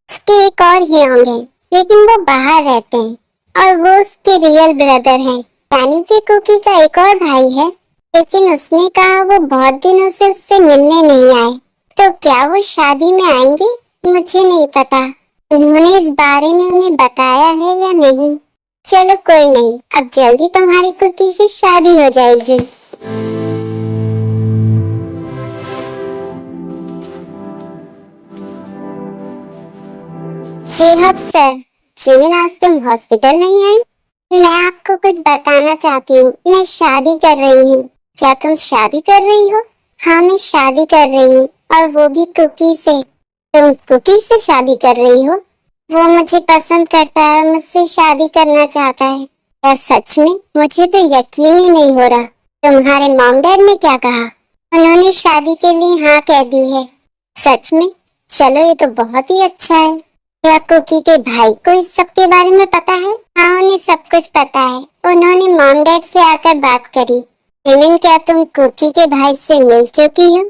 उसके एक और हियांग हैं, लेकिन वो बाहर रहते हैं और वो उसके रियल ब्रदर हैं। यानी कि कुकी का एक और भाई है, लेकिन उसने कहा वो बहुत दिनों से उससे मिलने नहीं आए। तो क्या वो शादी में आएंगे? मुझे नहीं पता उन्होंने इस बारे में उन्हें बताया है या नहीं। चलो कोई नहीं, अब जल्दी तुम्हारी कुकी से शादी हो जाएगी। जी अफसर, जिमिन आज तुम हॉस्पिटल नहीं आई? मैं आपको कुछ बताना चाहती हूँ। मैं शादी कर रही हूँ। क्या तुम शादी कर रही हो? हाँ, मैं शादी कर रही हूँ और वो भी कुकी से। तुम कुकी से शादी कर रही हो? वो मुझे पसंद करता है, मुझसे शादी करना चाहता है। क्या सच में? मुझे तो यकीन ही नहीं हो रहा। तुम्हारे मॉम डैड ने क्या कहा? उन्होंने शादी के लिए हाँ कह दी है। सच में? चलो ये तो बहुत ही अच्छा है। क्या कुकी के भाई को इस सब के बारे में पता है? हाँ, उन्हें सब कुछ पता है। उन्होंने मॉम डैड से आकर बात करी। जिमिन, क्या तुम कुकी के भाई से मिल चुकी हो?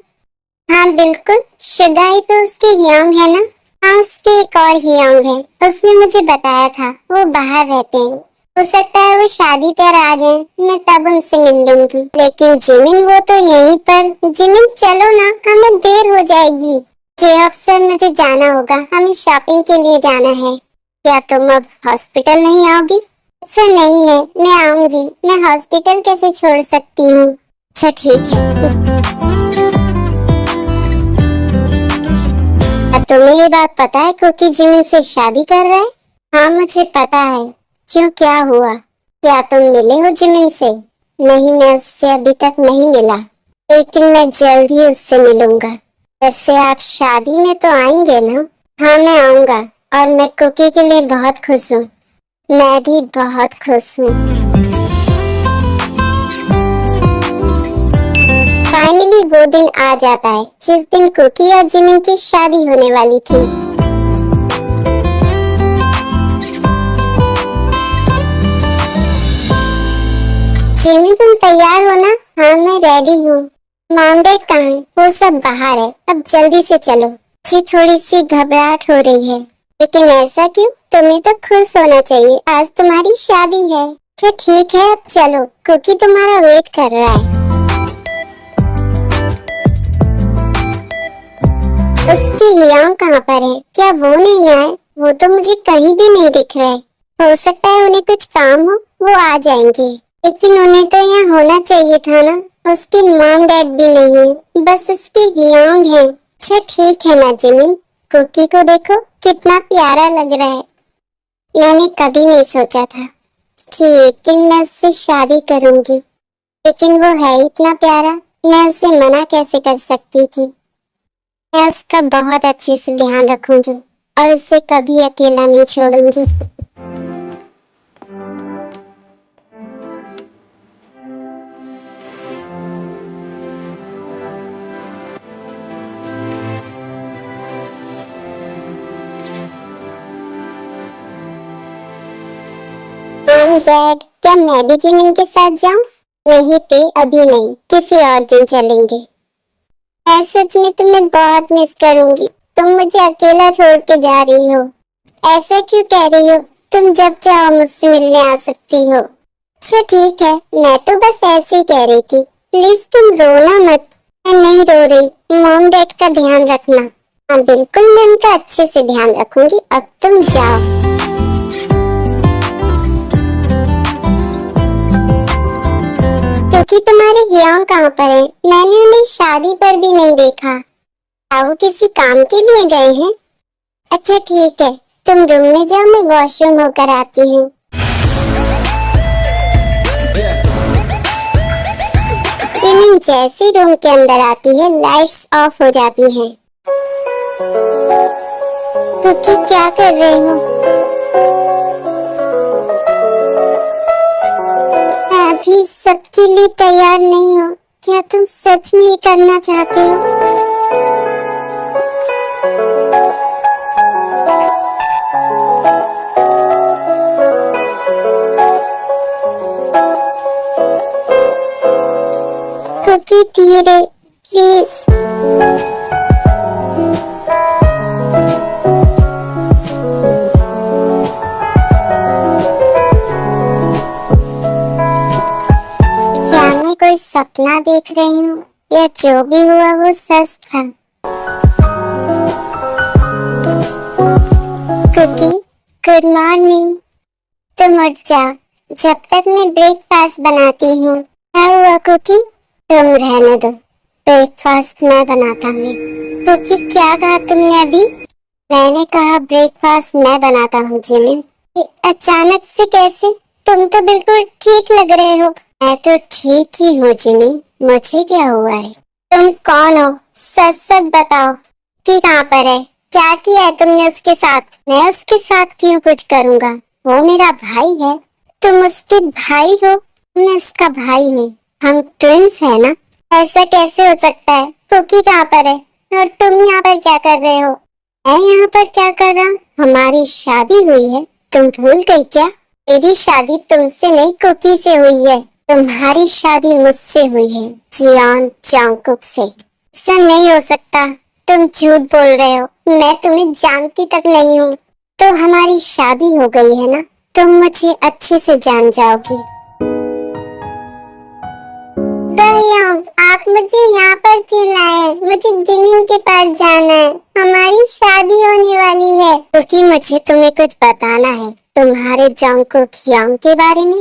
हाँ बिल्कुल, शुगाई तो उसके हियांग है ना? हाँ, उसके एक और हियांग है। उसने मुझे बताया था, वो बाहर रहते हैं। हो सकता है वो शादी पर आ जाए, मैं तब उनसे मिल लूंगी। लेकिन जिमिन वो तो यहीं पर। जिमिन चलो ना, हमें देर हो जाएगी। जी अफसर, मुझे जाना होगा, हमें शॉपिंग के लिए जाना है। क्या तुम अब हॉस्पिटल नहीं आओगी? ऐसा नहीं है, मैं आऊंगी। मैं हॉस्पिटल कैसे छोड़ सकती हूँ? अच्छा ठीक है। अब तुम्हें ये बात पता है कुकी जिमिन से शादी कर रहा है? हाँ मुझे पता है। क्यों, क्या हुआ? क्या तुम मिले हो जिमिन से? नहीं, मैं उससे अभी तक नहीं मिला, लेकिन मैं जल्द ही उससे मिलूंगा। वैसे आप शादी में तो आएंगे ना? हाँ मैं आऊंगा, और मैं कुकी के लिए बहुत खुश हूँ। मैं भी बहुत खुश हूँ। फाइनली वो दिन आ जाता है जिस दिन कुकी और जिमिन की शादी होने वाली थी। जिमी तुम तैयार हो ना? हाँ मैं रेडी हूँ। मॉम डैड कहाँ है? वो सब बाहर है, अब जल्दी से चलो। मुझे थोड़ी सी घबराहट हो रही है। लेकिन ऐसा क्यों? तुम्हें तो खुश होना चाहिए, आज तुम्हारी शादी है। अच्छा ठीक है, अब चलो, कुकी तुम्हारा वेट कर रहा है। उसकी हियाओं कहाँ पर है? क्या वो नहीं आए? वो तो मुझे कहीं भी नहीं दिख रहे। हो सकता है उन्हें कुछ काम हो, वो आ जाएंगे। लेकिन उन्हें तो यहाँ होना चाहिए था ना। उसकी मॉम डैड भी नहीं है, बस उसकी हियांग है। अच्छा ठीक है ना जिमिन, कुकी को देखो कितना प्यारा लग रहा है। मैंने कभी नहीं सोचा था कि एक दिन मैं उससे शादी करूंगी, लेकिन वो है इतना प्यारा, मैं उसे मना कैसे कर सकती थी। मैं उसका बहुत अच्छे से ध्यान रखूंगी और उसे कभी अकेला नहीं छोड़ूंगी। डैड, क्या मैं भी जिमिन के साथ जाऊं? नहीं पे, अभी नहीं, किसी और दिन चलेंगे। मैं सच में तुम्हें बहुत मिस करूंगी। तुम मुझे अकेला छोड़ के जा रही हो। ऐसा क्यों कह रही हो? तुम जब चाहो मुझसे मिलने आ सकती हो। अच्छा ठीक है, मैं तो बस ऐसे ही कह रही थी। प्लीज तुम रोना मत। मैं नहीं रो रही। मॉम डैड का ध्यान रखना। हाँ बिल्कुल, मैं उनका अच्छे से ध्यान रखूंगी। अब तुम जाओ। क्योंकि तुम्हारे हियां कहाँ पर है? मैंने उन्हें शादी पर भी नहीं देखा। क्या वो किसी काम के लिए गए हैं? अच्छा ठीक है, तुम रूम में जाओ, मैं वॉशरूम होकर आती हूँ। जिमिन जैसे रूम के अंदर आती है, लाइट्स ऑफ हो जाती हैं। कुकी क्या कर रही हो? मैं अभी सबके लिए तैयार नहीं हूँ। क्या तुम सच में ये करना चाहते हो? कुकी धीरे, प्लीज। क्या मैं कोई सपना देख रही हूँ, या जो भी हुआ वो सच था? Cookie, good morning. तुम उठ जाओ, जब तक मैं ब्रेकफास्ट बनाती हूँ। क्या हुआ कुकी? तुम रहने दो, ब्रेकफास्ट मैं बनाता हूँ। कुकी क्या कहा तुमने अभी? मैंने कहा ब्रेकफास्ट मैं बनाता हूँ जिमिन। अचानक से कैसे? तुम तो बिल्कुल ठीक लग रहे हो। मैं तो ठीक ही हूँ जिमिन, मुझे क्या हुआ है? तुम कौन हो? सच सच बताओ कि कहाँ पर है? क्या किया है तुमने उसके साथ? मैं उसके साथ क्यों कुछ करूँगा? वो मेरा भाई है। तुम उसके भाई हो? मैं उसका भाई हूँ, हम ट्विंस है ना। ऐसा कैसे हो सकता है? कुकी कहाँ पर है और तुम यहाँ पर क्या कर रहे हो? मैं यहाँ पर क्या कर रहा हूँ? हमारी शादी हुई है, तुम भूल गई क्या? मेरी शादी तुमसे नहीं, कुकी से हुई है। तुम्हारी शादी मुझसे हुई है, जियान चांगकुक से। ऐसा नहीं हो सकता, तुम झूठ बोल रहे हो। मैं तुम्हें जानती तक नहीं हूँ। तो हमारी शादी हो गई है ना, तुम मुझे अच्छे से जान जाओगी। आप मुझे यहाँ पर क्यों लाए? मुझे जिमिन के पास जाना है, हमारी शादी होने वाली है। क्योंकि मुझे तुम्हें कुछ बताना है तुम्हारे जंगकुक ह्योंग के बारे में।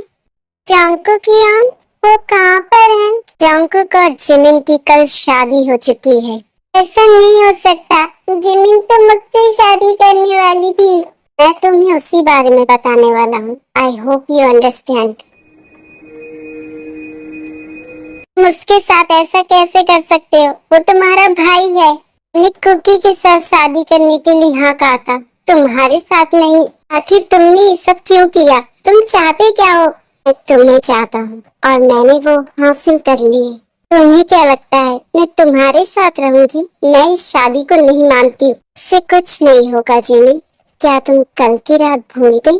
जंगकुक ह्योंग वो कहाँ पर है? जंगकुक और जिमिन की कल शादी हो चुकी है। ऐसा नहीं हो सकता, जिमिन तो मुझसे शादी करने वाली थी। मैं तुम्हें उसी बारे में बताने वाला हूँ। I hope you understand. उसके साथ ऐसा कैसे कर सकते हो? वो तुम्हारा भाई है। मैंने कुकी के साथ शादी करने के लिए यहाँ कहा था, तुम्हारे साथ नहीं। आखिर तुमने ये सब क्यों किया? तुम चाहते क्या हो? मैं तुम्हें चाहता हूँ और मैंने वो हासिल कर लिए। तुम्हें क्या लगता है मैं तुम्हारे साथ रहूंगी? मैं इस शादी को नहीं मानती। इससे कुछ नहीं होगा जिमी। क्या तुम कल की रात भूल गई?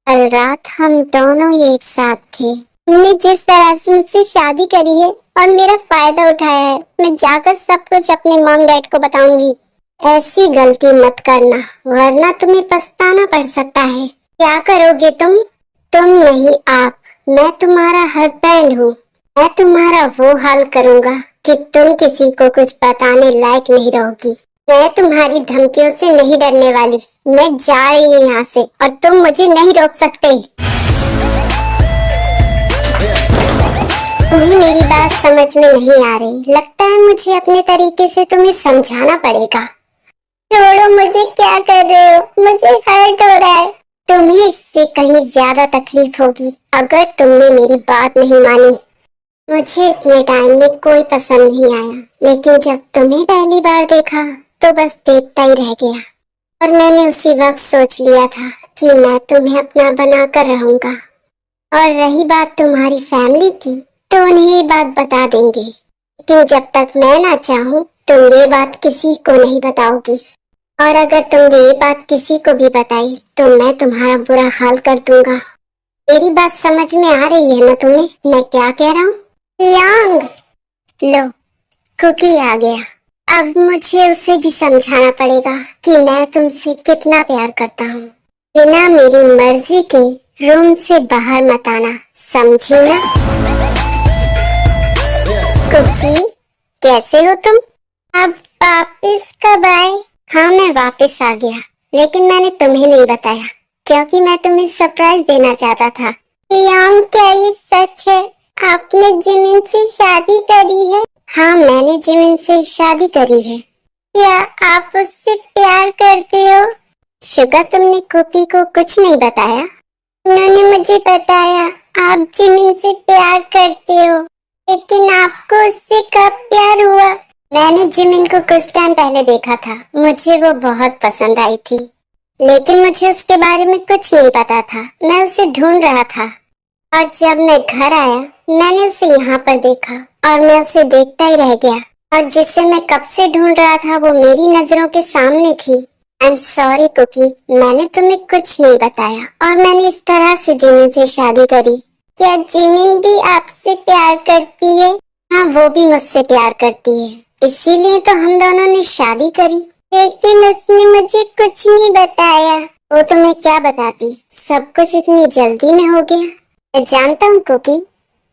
कल रात हम दोनों एक साथ थे। तुमने जिस तरह से मुझसे शादी करी है और मेरा फायदा उठाया है, मैं जाकर सब कुछ अपने मॉम डैड को बताऊंगी। ऐसी गलती मत करना वरना तुम्हें पछताना पड़ सकता है। क्या करोगे तुम? तुम नहीं आप। मैं तुम्हारा हस्बैंड हूँ। मैं तुम्हारा वो हाल करूँगा कि तुम किसी को कुछ बताने लायक नहीं रहोगी। मैं तुम्हारी धमकियों से नहीं डरने वाली। मैं जा रही हूँ यहाँ से और तुम मुझे नहीं रोक सकते। तुम्हें मेरी बात समझ में नहीं आ रही। लगता है मुझे अपने तरीके से तुम्हें समझाना पड़ेगा। छोड़ो मुझे, क्या कर रहे हो? मुझे हर्ट हो रहा है। तुम्हें इससे कहीं ज्यादा तकलीफ होगी अगर तुमने मेरी बात नहीं मानी। मुझे इतने टाइम में कोई पसंद नहीं आया, लेकिन जब तुम्हें पहली बार देखा तो बस देखता ही रह गया। और मैंने उसी वक्त सोच लिया था कि मैं तुम्हें अपना बना कर रहूंगा। और रही बात तुम्हारी फैमिली की, तो उन्हें ये बात बता देंगे, लेकिन जब तक मैं ना चाहूँ तुम ये बात किसी को नहीं बताओगी। और अगर तुमने ये बात किसी को भी बताई तो मैं तुम्हारा बुरा हाल कर दूंगा। मेरी बात समझ में आ रही है ना तुम्हें मैं क्या कह रहा हूँ? यांग, लो कुकी आ गया। अब मुझे उसे भी समझाना पड़ेगा कि मैं तुमसे कितना प्यार करता हूँ। बिना मेरी मर्जी के रूम से बाहर मत आना, समझी ना? कुकी, कैसे हो तुम? अब वापस कब आए? हाँ मैं वापस आ गया, लेकिन मैंने तुम्हें नहीं बताया क्योंकि मैं तुम्हें सरप्राइज देना चाहता था। यांग, क्या ये सच है? आपने जिमिन से शादी करी है? हाँ मैंने जिमिन से शादी करी है। क्या आप उससे प्यार करते हो? शुगर, तुमने कुकी को कुछ नहीं बताया? उन्होंने मुझे बताया आप जिमिन से प्यार करते हो, लेकिन आपको उससे कब प्यार हुआ? मैंने जिमिन को कुछ टाइम पहले देखा था, मुझे वो बहुत पसंद आई थी, लेकिन मुझे उसके बारे में कुछ नहीं पता था। मैं उसे ढूंढ रहा था और जब मैं घर आया मैंने उसे यहाँ पर देखा और मैं उसे देखता ही रह गया। और जिसे मैं कब से ढूंढ रहा था वो मेरी नजरों के सामने थी। आई एम सॉरी कुकी, मैंने तुम्हें कुछ नहीं बताया और मैंने इस तरह से जिमिन से शादी करी। क्या जिमिन भी आपसे प्यार करती है? हाँ वो भी मुझसे प्यार करती है, इसीलिए तो हम दोनों ने शादी करी। लेकिन उसने मुझे कुछ नहीं बताया। वो तुम्हें क्या बताती? सब कुछ इतनी जल्दी में हो गया। मैं जानता हूँ कुकी,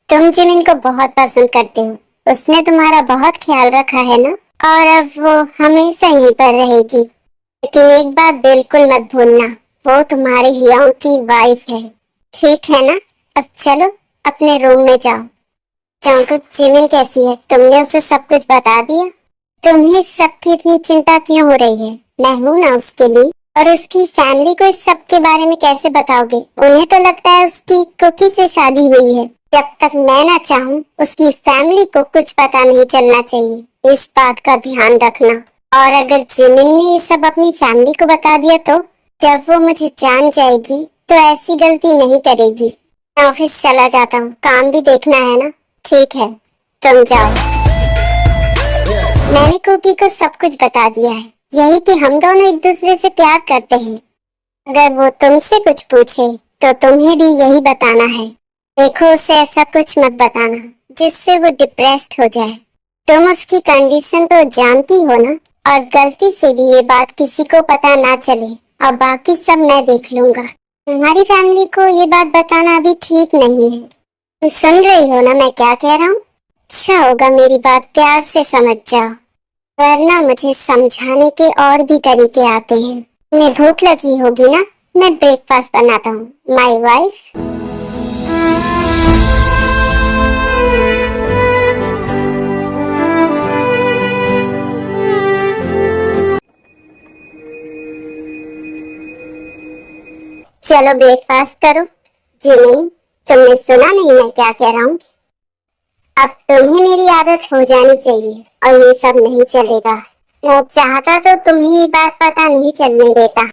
तुम जिमिन को बहुत पसंद करते हो। उसने तुम्हारा बहुत ख्याल रखा है ना, और अब वो हमेशा यहीं पर रहेगी। लेकिन एक बात बिल्कुल मत भूलना, वो तुम्हारे ह्योंग की वाइफ है, ठीक है ना? अब चलो अपने रूम में जाओ। जंगकुक, जिमिन कैसी है? तुमने उसे सब कुछ बता दिया? तुम्हें इस सब की इतनी चिंता क्यों हो रही है? मैं हूँ ना उसके लिए। और उसकी फैमिली को इस सब के बारे में कैसे बताओगे? उन्हें तो लगता है उसकी कुकी से शादी हुई है। जब तक मैं ना चाहूँ उसकी फैमिली को कुछ पता नहीं चलना चाहिए, इस बात का ध्यान रखना। और अगर जिमिन ने ये सब अपनी फैमिली को बता दिया तो जब वो मुझे जान जाएगी तो ऐसी गलती नहीं करेगी। मैं ऑफिस चला जाता हूँ, काम भी देखना है ना। ठीक है, तुम जाओ। मैंने कुकी को सब कुछ बता दिया है, यही कि हम दोनों एक दूसरे से प्यार करते हैं। अगर वो तुमसे कुछ पूछे तो तुम्हें भी यही बताना है। देखो उसे ऐसा कुछ मत बताना जिससे वो डिप्रेस्ड हो जाए। तुम उसकी कंडीशन तो जानती हो ना, और गलती से भी ये बात किसी को पता ना चले, और बाकी सब मैं देख लूंगा। तुम्हारी फैमिली को ये बात बताना अभी ठीक नहीं है। तुम सुन रही हो ना मैं क्या कह रहा हूँ? अच्छा होगा मेरी बात प्यार से समझ जाओ, वरना मुझे समझाने के और भी तरीके आते हैं। तुम्हें भूख लगी होगी ना, मैं ब्रेकफास्ट बनाता हूँ। My wife. चलो ब्रेकफास्ट करो। जिमिन, तुमने सुना नहीं मैं क्या कह रहा हूँ? अब तुम्हें मेरी आदत हो जानी चाहिए और ये सब नहीं चलेगा। मैं चाहता तो तुम्हें ये बात पता नहीं चलने देता,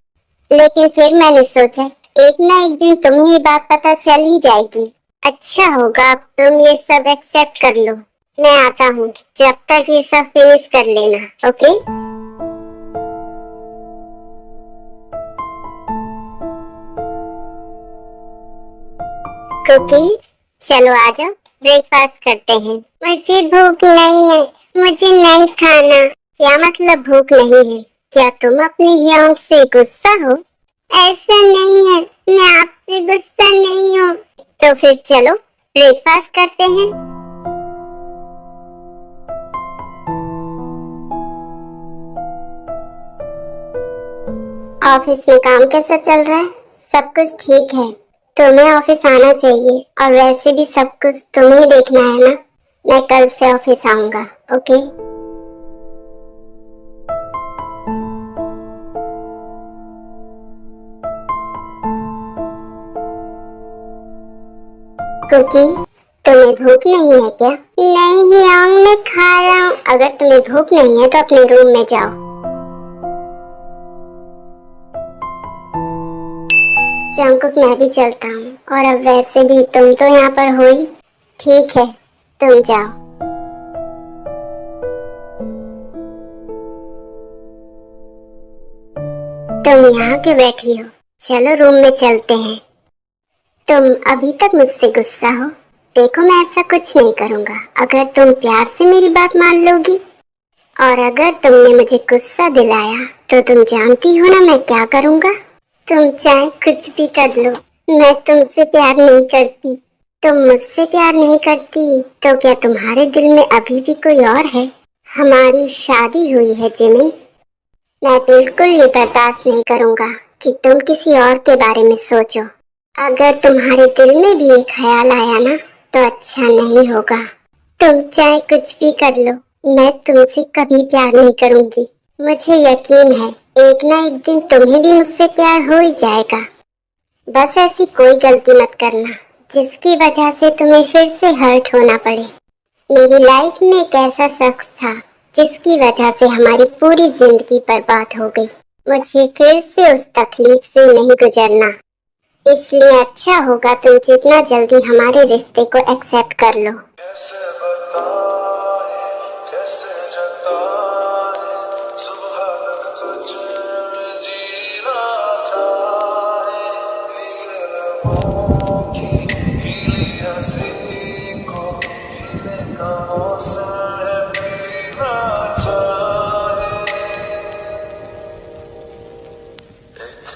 लेकिन फिर मैंने सोचा एक ना एक दिन तुम्हें ये बात पता चल ही जाएगी। अच्छा होगा अब तुम ये सब एक्सेप्ट कर लो। मैं आता हूँ, जब तक ये सब फिनिश कर लेना। ओके? कुकी, चलो आ जाओ, ब्रेकफास्ट करते हैं। मुझे भूख नहीं है, मुझे नहीं खाना। क्या मतलब भूख नहीं है? क्या तुम अपनी यौन से गुस्सा हो? ऐसा नहीं है, मैं आपसे गुस्सा नहीं हूँ। तो फिर चलो ब्रेकफास्ट करते हैं। ऑफिस में काम कैसा चल रहा है? सब कुछ ठीक है। तुम्हें ऑफिस आना चाहिए और वैसे भी सब कुछ तुम्हें देखना है ना। मैं कल से ऑफिस आऊंगा। ओके? कुकी, तुम्हें भूख नहीं है क्या? नहीं यार, मैं खा रहा हूँ। अगर तुम्हें भूख नहीं है तो अपने रूम में जाओ। जंकुक, मैं भी चलता हूँ। और अब वैसे भी तुम तो यहाँ पर हो ही। ठीक है, तुम जाओ। तुम यहाँ क्यों बैठी हो? चलो रूम में चलते हैं। तुम अभी तक मुझसे गुस्सा हो? देखो, मैं ऐसा कुछ नहीं करूँगा अगर तुम प्यार से मेरी बात मान लोगी। और अगर तुमने मुझे गुस्सा दिलाया तो तुम जानती हो ना मैं क्या करूँगा। तुम चाहे कुछ भी कर लो, मैं तुमसे प्यार नहीं करती। तुम मुझसे प्यार नहीं करती तो क्या तुम्हारे दिल में अभी भी कोई और है? हमारी शादी हुई है जिमिन। मैं बिल्कुल ये बर्दाश्त नहीं करूँगा कि तुम किसी और के बारे में सोचो। अगर तुम्हारे दिल में भी ये ख्याल आया ना तो अच्छा नहीं होगा। तुम चाहे कुछ भी कर लो, मैं तुमसे कभी प्यार नहीं करूँगी। मुझे यकीन है एक ना एक दिन तुम्हें भी मुझसे प्यार हो ही जाएगा। बस ऐसी कोई गलती मत करना जिसकी वजह से तुम्हें फिर से हर्ट होना पड़े। मेरी लाइफ में एक ऐसा शख्स था जिसकी वजह से हमारी पूरी जिंदगी बर्बाद हो गई। मुझे फिर से उस तकलीफ से नहीं गुजरना, इसलिए अच्छा होगा तुम जितना जल्दी हमारे रिश्ते को एक्सेप्ट कर लो। कैसे बताए, कैसे जताए, सुबह तक तुझमें जीना चाहे, भीगे लबों की गीली हंसी को पीने का मौसम है, पीना चाहे।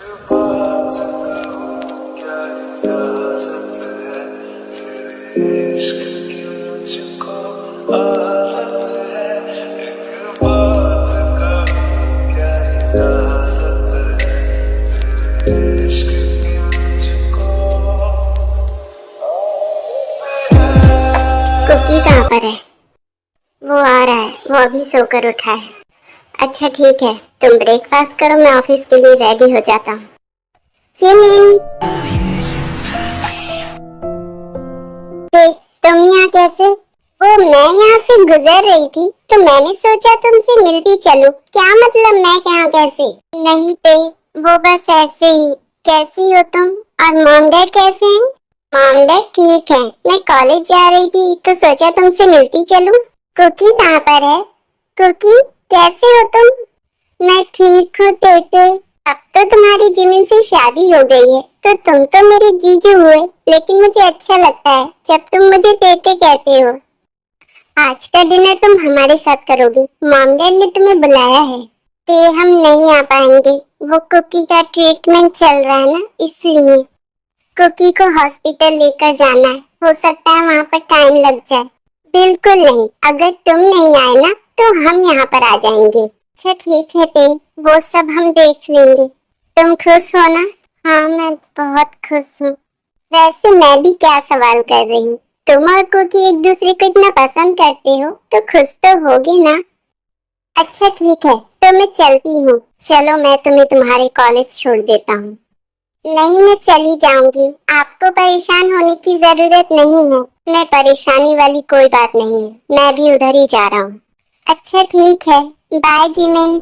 एक बात कहूँ, क्या इजाजत है तेरे इश्क की मुझको आदत है। एक बात कहूँ, क्या इजाजत है तेरे इश्क की मुझको। कुकी कहाँ पर है? वो आ रहा है, वो अभी सोकर उठा है। अच्छा ठीक है, तुम ब्रेकफास्ट करो, मैं ऑफिस के लिए रेडी हो जाता हूँ। जिमिन, तुम यहाँ कैसे? वो मैं यहाँ से गुजर रही थी तो मैंने सोचा तुमसे मिलती चलूं। क्या मतलब मैं यहाँ कैसे? नहीं पे, वो बस ऐसे ही। कैसी हो तुम? और मॉम डैड कैसे हैं? मॉम डैड ठीक है। मैं कॉलेज जा रही थी तो सोचा तुमसे मिलती चलूं। कुकी कहाँ पर है? कुकी, कैसे हो तुम? मैं ठीक हूँ तेते। अब तो तुम्हारी जिमिन से शादी हो गई है तो तुम तो मेरे जीजू हुए, लेकिन मुझे अच्छा लगता है जब तुम मुझे तेते कहते हो। आज का डिनर तुम हमारे साथ करोगी, मॉम डैड ने तुम्हें बुलाया है। ते हम नहीं आ पाएंगे। वो कुकी का ट्रीटमेंट चल रहा है ना, इसलिए कुकी को हॉस्पिटल लेकर जाना है। हो सकता है वहाँ पर टाइम लग जाए। बिल्कुल नहीं, अगर तुम नहीं आए ना तो हम यहाँ पर आ जाएंगे। अच्छा ठीक है ते, वो सब हम देख लेंगे। तुम खुश हो ना? हाँ मैं बहुत खुश हूँ। वैसे मैं भी क्या सवाल कर रही हूँ, तुम और कुकी एक दूसरे को इतना पसंद करते हो तो खुश तो होगे ना? अच्छा ठीक है, तो मैं चलती हूँ। चलो मैं तुम्हें तुम्हारे कॉलेज छोड़ देता हूँ। नहीं मैं चली जाऊंगी, आपको परेशान होने की जरूरत नहीं है। मैं परेशानी वाली कोई बात नहीं है, मैं भी उधर ही जा रहा हूँ। अच्छा ठीक है, बाय जिमिन।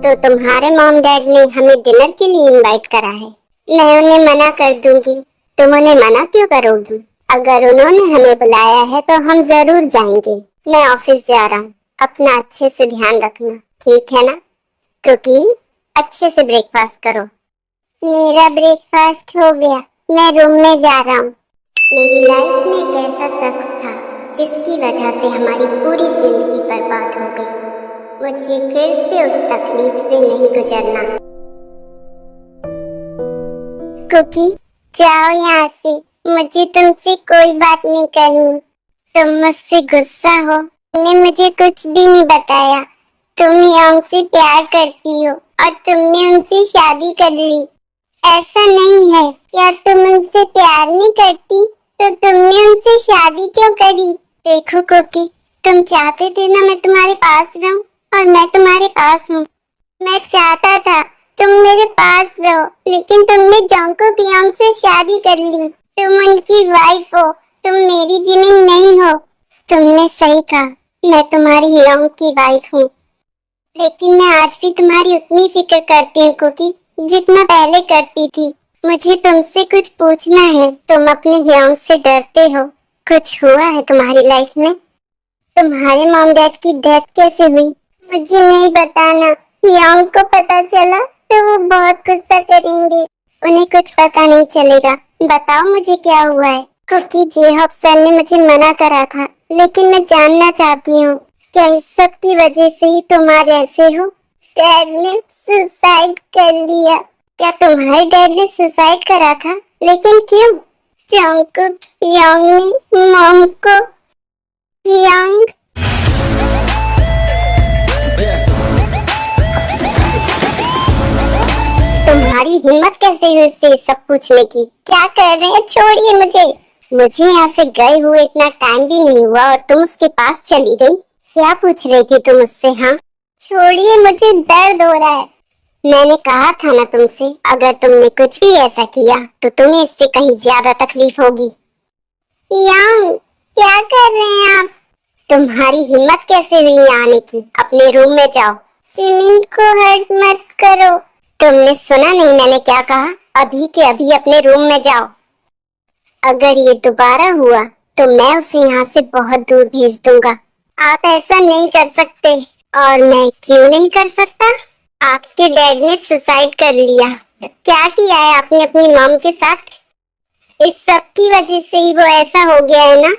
तो तुम्हारे मॉम डैड ने हमें डिनर के लिए इनवाइट करा है। मैं उन्हें मना कर दूंगी। तुम उन्हें मना क्यों करोगी? अगर उन्होंने हमें बुलाया है तो हम जरूर जाएंगे। मैं ऑफिस जा रहा हूँ, अपना अच्छे से ध्यान रखना, ठीक है ना? क्योंकि अच्छे से ब्रेकफास्ट करो। मेरा ब्रेकफास्ट हो गया, मैं रूम में जा रहा हूँ। मेरी लाइफ में एक ऐसा शख्स था जिसकी वजह से हमारी पूरी जिंदगी बर्बाद हो गई। मुझे फिर से उस तकलीफ से नहीं गुजरना। कुकी जाओ यहाँ से, मुझे तुमसे कोई बात नहीं करनी। तुम मुझसे गुस्सा हो, तुमने मुझे कुछ भी नहीं बताया। तुम यंग से प्यार करती हो और तुमने उनसे शादी कर ली। ऐसा नहीं है, क्या तुम उनसे प्यार नहीं करती तो तुमने उनसे शादी क्यों करी? देखो कुकी, तुम चाहते थे ना मैं तुम्हारे पास रहूं और मैं तुम्हारे पास हूँ। मैं चाहता था तुम मेरे पास रहो, लेकिन तुमने जंकुक यंग से शादी कर ली। तुम उनकी वाइफ हो, तुम मेरी जिमिन नहीं हो। तुमने सही कहा, मैं तुम्हारी यंग की वाइफ हूँ, लेकिन मैं आज भी तुम्हारी उतनी फिक्र करती हूँ कुकी जितना पहले करती थी। मुझे तुमसे कुछ पूछना है, तुम अपने यंग से डरते हो। कुछ हुआ है तुम्हारी लाइफ में? तुम्हारे मॉम डैड की डेथ कैसे हुई? मुझे नहीं बताना, यंग को पता चला तो वो बहुत गुस्सा करेंगे। उन्हें कुछ पता नहीं चलेगा। बताओ मुझे क्या हुआ है? क्योंकि जेहॉब सर ने मुझे मना करा था, लेकिन मैं जानना चाहती हूँ, क्या इस सब की वजह से ही तुम आज ऐसे हो? डैड ने सुसाइड कर लिया। क्या तुम्हारे डैड ने सुसाइड करा था? लेकिन क्यों? जंकुक यंग ने मॉम को यंग तुम्हारी हिम्मत कैसे हुई उससे सब पूछने की? क्या कर रहे हैं? छोड़िए मुझे। मुझे यहाँ से गए हुए इतना टाइम भी नहीं हुआ और तुम उसके पास चली गई। क्या पूछ रही थी तुम उससे? हाँ छोड़िए, मुझे दर्द हो रहा है। मैंने कहा था ना तुमसे, अगर तुमने कुछ भी ऐसा किया तो तुम्हें इससे कहीं ज्यादा तकलीफ होगी। यांग, क्या कर रहे हैं आप? तुम्हारी हिम्मत कैसे हुई आने की? अपने रूम में जाओ। सिमिन को हर्ट मत करो। तुमने सुना नहीं मैंने क्या कहा? अभी के अभी अपने रूम में जाओ। अगर ये दोबारा हुआ तो मैं उसे यहाँ से बहुत दूर भेज दूंगा। आप ऐसा नहीं कर सकते। और मैं क्यों नहीं कर सकता? आपके डैड ने सुसाइड कर लिया। क्या किया है आपने अपनी मॉम के साथ? इस सब की वजह से ही वो ऐसा हो गया है ना?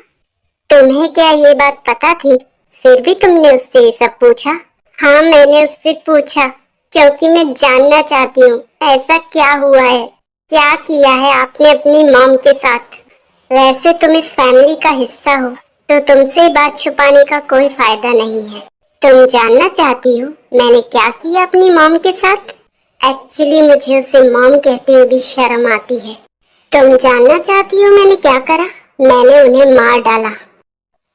तुम्हें क्या ये बात पता थी? फिर भी तुमने उससे ये सब पूछा? हाँ मैंने उससे पूछा, क्योंकि मैं जानना चाहती हूँ ऐसा क्या हुआ है, क्या किया है आपने अपनी मॉम के साथ। वैसे तुम इस फैमिली का हिस्सा हो तो तुमसे बात छुपाने का कोई फायदा नहीं है। तुम जानना चाहती हो मैंने क्या किया अपनी मॉम के साथ? एक्चुअली मुझे उसे मॉम कहते हुए भी शर्म आती है। तुम जानना चाहती हो मैंने क्या करा? मैंने उन्हें मार डाला।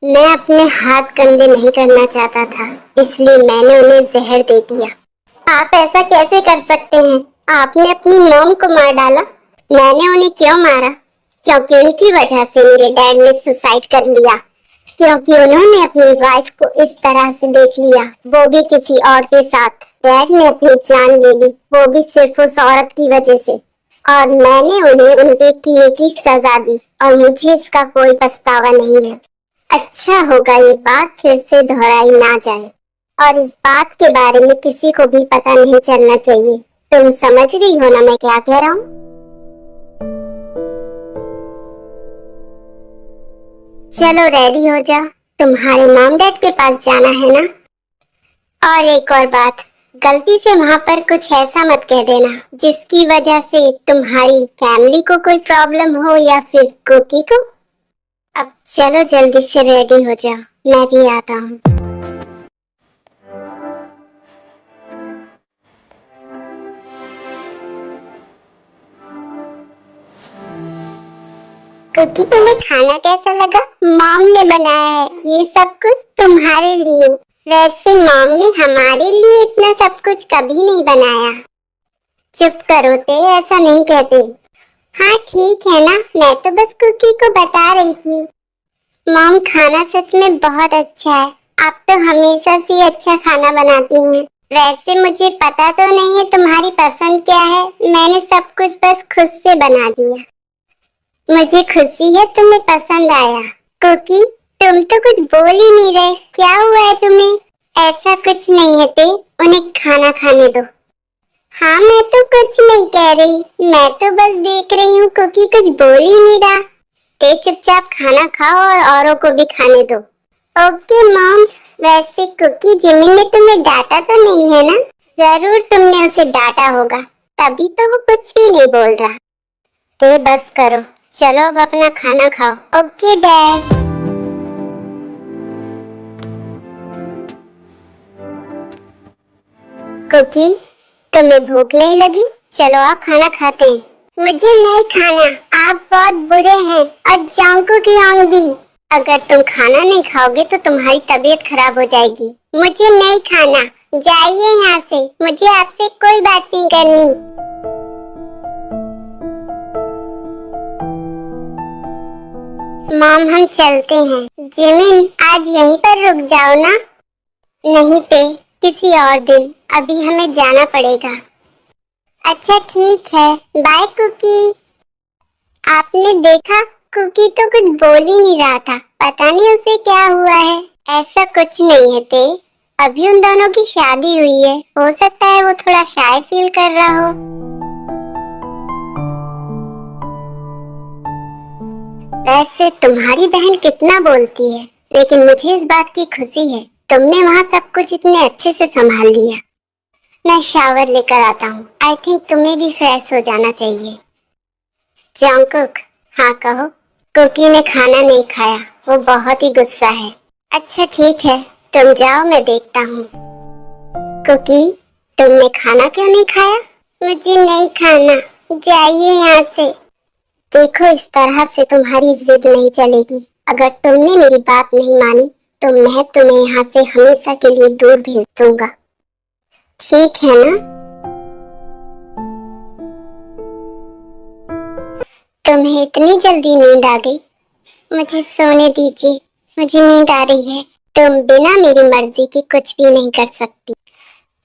मैं अपने हाथ गंदे नहीं करना चाहता था, इसलिए मैंने उन्हें जहर दे दिया। आप ऐसा कैसे कर सकते हैं? आपने अपनी मॉम को मार डाला। मैंने उन्हें क्यों मारा? क्योंकि उनकी वजह से मेरे डैड ने सुसाइड कर लिया। क्योंकि उन्होंने अपनी वाइफ को इस तरह से देख लिया, वो भी किसी और के साथ। डैड ने अपनी जान ले ली, वो भी सिर्फ उस औरत की वजह से। और मैंने उन्हें उनके किए की सजा दी और मुझे इसका कोई पछतावा नहीं है। अच्छा होगा ये बात फिर से दोहराई ना जाए और इस बात के बारे में किसी को भी पता नहीं चलना चाहिए। तुम समझ रही हो ना मैं क्या कह रहा हूँ? चलो रेडी हो जाओ, तुम्हारे मॉम डैड के पास जाना है ना। और एक और बात, गलती से वहाँ पर कुछ ऐसा मत कह देना जिसकी वजह से तुम्हारी फैमिली को कोई प्रॉब्लम हो या फिर कुकी को। अब चलो जल्दी से रेडी हो जाओ, मैं भी आता हूँ। कुकी तुम्हें खाना कैसा लगा? मॉम ने बनाया है, ये सब कुछ तुम्हारे लिए। वैसे मॉम ने हमारे लिए इतना सब कुछ कभी नहीं बनाया। चुप करो ते, ऐसा नहीं कहते। हाँ ठीक है ना, मैं तो बस कुकी को बता रही थी। मॉम खाना सच में बहुत अच्छा है, आप तो हमेशा से अच्छा खाना बनाती हैं। वैसे मुझे पता तो नहीं है तुम्हारी पसंद क्या है, मैंने सब कुछ बस खुद से बना दिया। मुझे खुशी है तुम्हें पसंद आया। कुकी तुम तो कुछ बोल ही नहीं रहे, क्या हुआ है तुम्हें? ऐसा कुछ नहीं है ते, उन्हें खाना खाने दो। हाँ मैं तो कुछ नहीं कह रही, मैं तो बस देख रही हूँ कुकी कुछ बोल ही नहीं रहा। ते चुपचाप खाना खाओ और औरों को भी खाने दो। Okay mom. वैसे कुकी जिमिन ने तुम्हें डांटा तो नहीं है ना? जरूर तुमने उसे डांटा होगा, तभी तो वो कुछ भी नहीं बोल रहा। ते बस करो, चलो अब अपना खाना खाओ। Okay dad. कुकी तुम्हें भूख नहीं लगी? चलो आप खाना खाते हैं। मुझे नहीं खाना, आप बहुत बुरे हैं और जांकू की आंख भी। अगर तुम खाना नहीं खाओगे तो तुम्हारी तबीयत खराब हो जाएगी। मुझे नहीं खाना, जाइए यहाँ से, मुझे आपसे कोई बात नहीं करनी। मॉम हम चलते हैं। जिमिन आज यहीं पर रुक जाओ ना। नहीं पे, किसी और दिन, अभी हमें जाना पड़ेगा। अच्छा ठीक है, बाय कुकी। आपने देखा, कुकी तो कुछ बोल ही नहीं रहा था, पता नहीं उसे क्या हुआ है। ऐसा कुछ नहीं है ते, अभी उन दोनों की शादी हुई है, हो सकता है वो थोड़ा शाय फील कर रहा हो। वैसे तुम्हारी बहन कितना बोलती है, लेकिन मुझे इस बात की खुशी है, तुमने वहाँ सब कुछ इतने अच्छे से संभाल लिया। मैं शावर लेकर आता हूँ, आई थिंक तुम्हें भी फ्रेश हो जाना चाहिए। जंगकुक, हाँ कहो। कुकी ने खाना नहीं खाया, वो बहुत ही गुस्सा है। अच्छा ठीक है, तुम जाओ, मैं देखता हूँ। कुकी तुमने खाना क्यों नहीं खाया? मुझे नहीं खाना, जाइए यहाँ से। देखो इस तरह से तुम्हारी जिद नहीं चलेगी, अगर तुमने मेरी बात नहीं मानी तो मैं तुम्हें यहाँ से हमेशा के लिए दूर भेज दूंगा, ठीक है ना? तुम्हें इतनी जल्दी नींद आ गई? मुझे सोने दीजिए, मुझे नींद आ रही है। तुम बिना मेरी मर्जी के कुछ भी नहीं कर सकती।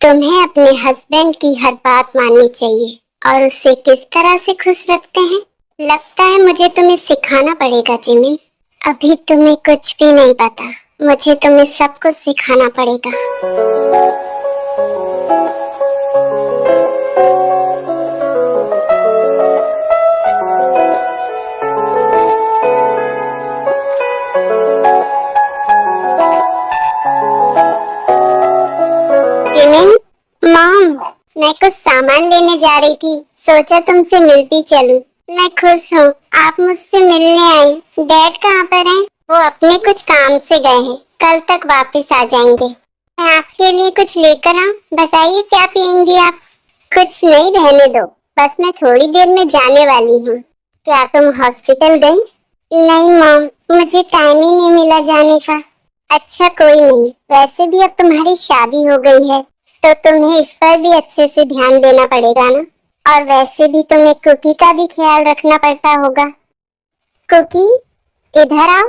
तुम्हें अपने हस्बैंड की हर बात माननी चाहिए और उसे किस तरह से खुश रखते हैं। लगता है मुझे तुम्हें सिखाना पड़ेगा जिमिन। अभी तुम्हें कुछ भी नहीं पता, मुझे तुम्हें सब कुछ सिखाना पड़ेगा। जिमिन, मॉम, मैं कुछ सामान लेने जा रही थी, सोचा तुमसे मिलती चलूं। मैं खुश हूँ आप मुझसे मिलने आई। डैड कहाँ पर हैं? वो अपने कुछ काम से गए हैं, कल तक वापस आ जाएंगे। मैं आपके लिए कुछ लेकर आऊं? बताइए क्या पियेंगी आप? कुछ नहीं, रहने दो, बस मैं थोड़ी देर में जाने वाली हूँ। क्या तुम हॉस्पिटल गई? नहीं मॉम, मुझे टाइम ही नहीं मिला जाने का। अच्छा कोई नहीं, वैसे भी अब तुम्हारी शादी हो गई है तो तुम्हें इस पर भी अच्छे से ध्यान देना पड़ेगा ना। और वैसे भी तुम्हें कुकी का भी ख्याल रखना पड़ता होगा। कुकी इधर आओ,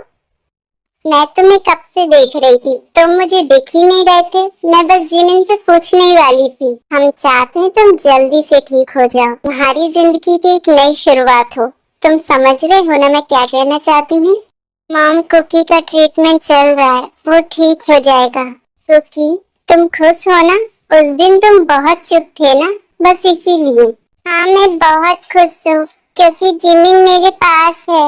मैं तुम्हें कब से देख रही थी, तुम मुझे दिख ही नहीं रहे थे। मैं बस जिमिन से पूछने ही वाली थी। हम चाहते हैं तुम जल्दी से ठीक हो जाओ, तुम्हारी जिंदगी की एक नई शुरुआत हो। तुम समझ रहे हो ना मैं क्या कहना चाहती हूँ? मॉम कुकी का ट्रीटमेंट चल रहा है, वो ठीक हो जाएगा। कुकी तुम खुश हो ना? उस दिन तुम बहुत चुप थे ना, बस इसीलिए। हाँ मैं बहुत खुश हूँ क्योंकि जिमिन मेरे पास है।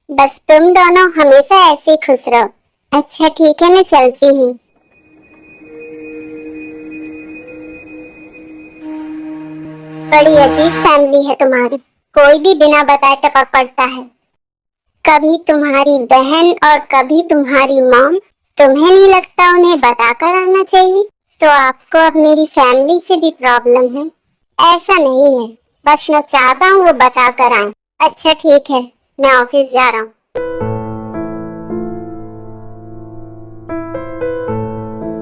बस तुम दोनों हमेशा ऐसे ही खुश रहो। अच्छा ठीक है, मैं चलती हूँ। बड़ी अजीब फैमिली है तुम्हारी, कोई भी बिना बताए टपक पड़ता है। कभी तुम्हारी बहन और कभी तुम्हारी मॉम। तुम्हें नहीं लगता उन्हें बता कर आना चाहिए? तो आपको अब मेरी फैमिली से भी प्रॉब्लम है? ऐसा नहीं है, बस मैं चाहता हूँ वो बता कर आए। अच्छा ठीक है, मैं ऑफिस जा रहा हूँ।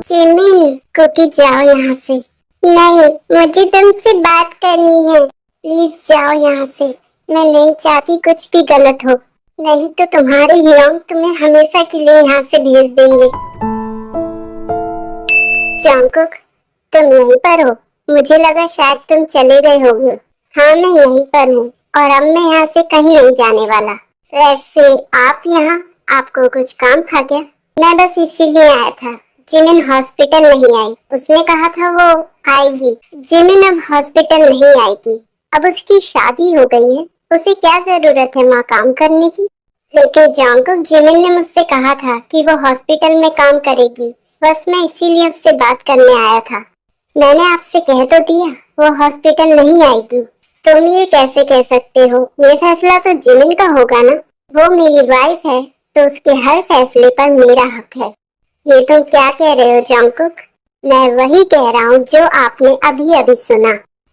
जिमिन, कुकी जाओ यहाँ से। नहीं, मुझे तुमसे बात करनी है। प्लीज जाओ यहाँ से। मैं नहीं चाहती कुछ भी गलत हो, नहीं तो तुम्हारे हीरोइन तुम्हें हमेशा के लिए यहाँ से भेज देंगे। जंगकुक, तुम यहीं पर हो? मुझे लगा शायद तुम चले गए होगे। हाँ, मैं यहीं पर हूँ और अब मैं यहाँ से कहीं नहीं जाने वाला। वैसे आप यहाँ, आपको कुछ काम था क्या? मैं बस इसीलिए आया था। जिमिन हॉस्पिटल नहीं आई, उसने कहा था वो आएगी। जिमिन अब हॉस्पिटल नहीं आएगी, अब उसकी शादी हो गई है, उसे क्या जरूरत है वहाँ काम करने की। लेकिन जंगकुक, जिमिन ने मुझसे कहा था कि वो हॉस्पिटल में काम करेगी, बस मैं इसीलिए उससे बात करने आया था। मैंने आपसे कह तो दिया वो हॉस्पिटल नहीं आएगी। तुम ये कैसे कह सकते हो? ये फैसला तो जिमिन का होगा ना, वो मेरी वाइफ है तो उसके हर फैसले पर मेरा हक है। ये तुम क्या कह रहे हो जंगकुक? मैं वही कह रहा हूँ जो आपने अभी अभी सुना।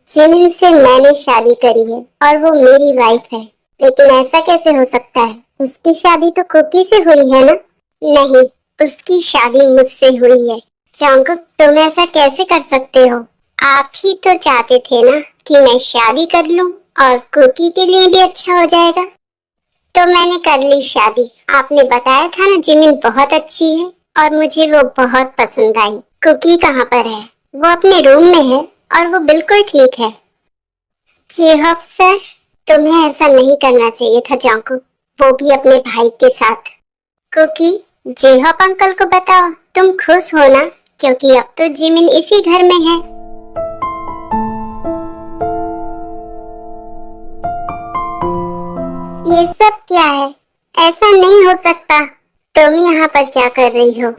जिमिन से मैंने शादी करी है और वो मेरी वाइफ है। लेकिन ऐसा कैसे हो सकता है? उसकी शादी तो कुकी से हुई है ना? नहीं, उसकी शादी मुझसे हुई है। जंगकुक, तुम ऐसा कैसे कर सकते हो? आप ही तो चाहते थे ना कि मैं शादी कर लूं और कुकी के लिए भी अच्छा हो जाएगा। तो मैंने कर ली शादी। आपने बताया था ना जिमिन बहुत अच्छी है और मुझे वो बहुत पसंद आई। कुकी कहाँ पर है? वो अपने रूम में है और वो बिल्कुल ठीक है। जेहॉप सर, तुम्हें ऐसा नहीं करना चाहिए था जंगकुक, वो भी अपने भाई के साथ। कुकी, जेहॉप अंकल को बताओ तुम खुश हो ना, क्योंकि अब तो जिमिन इसी घर में है। ये सब क्या है? ऐसा नहीं हो सकता। तुम यहाँ पर क्या कर रही हो?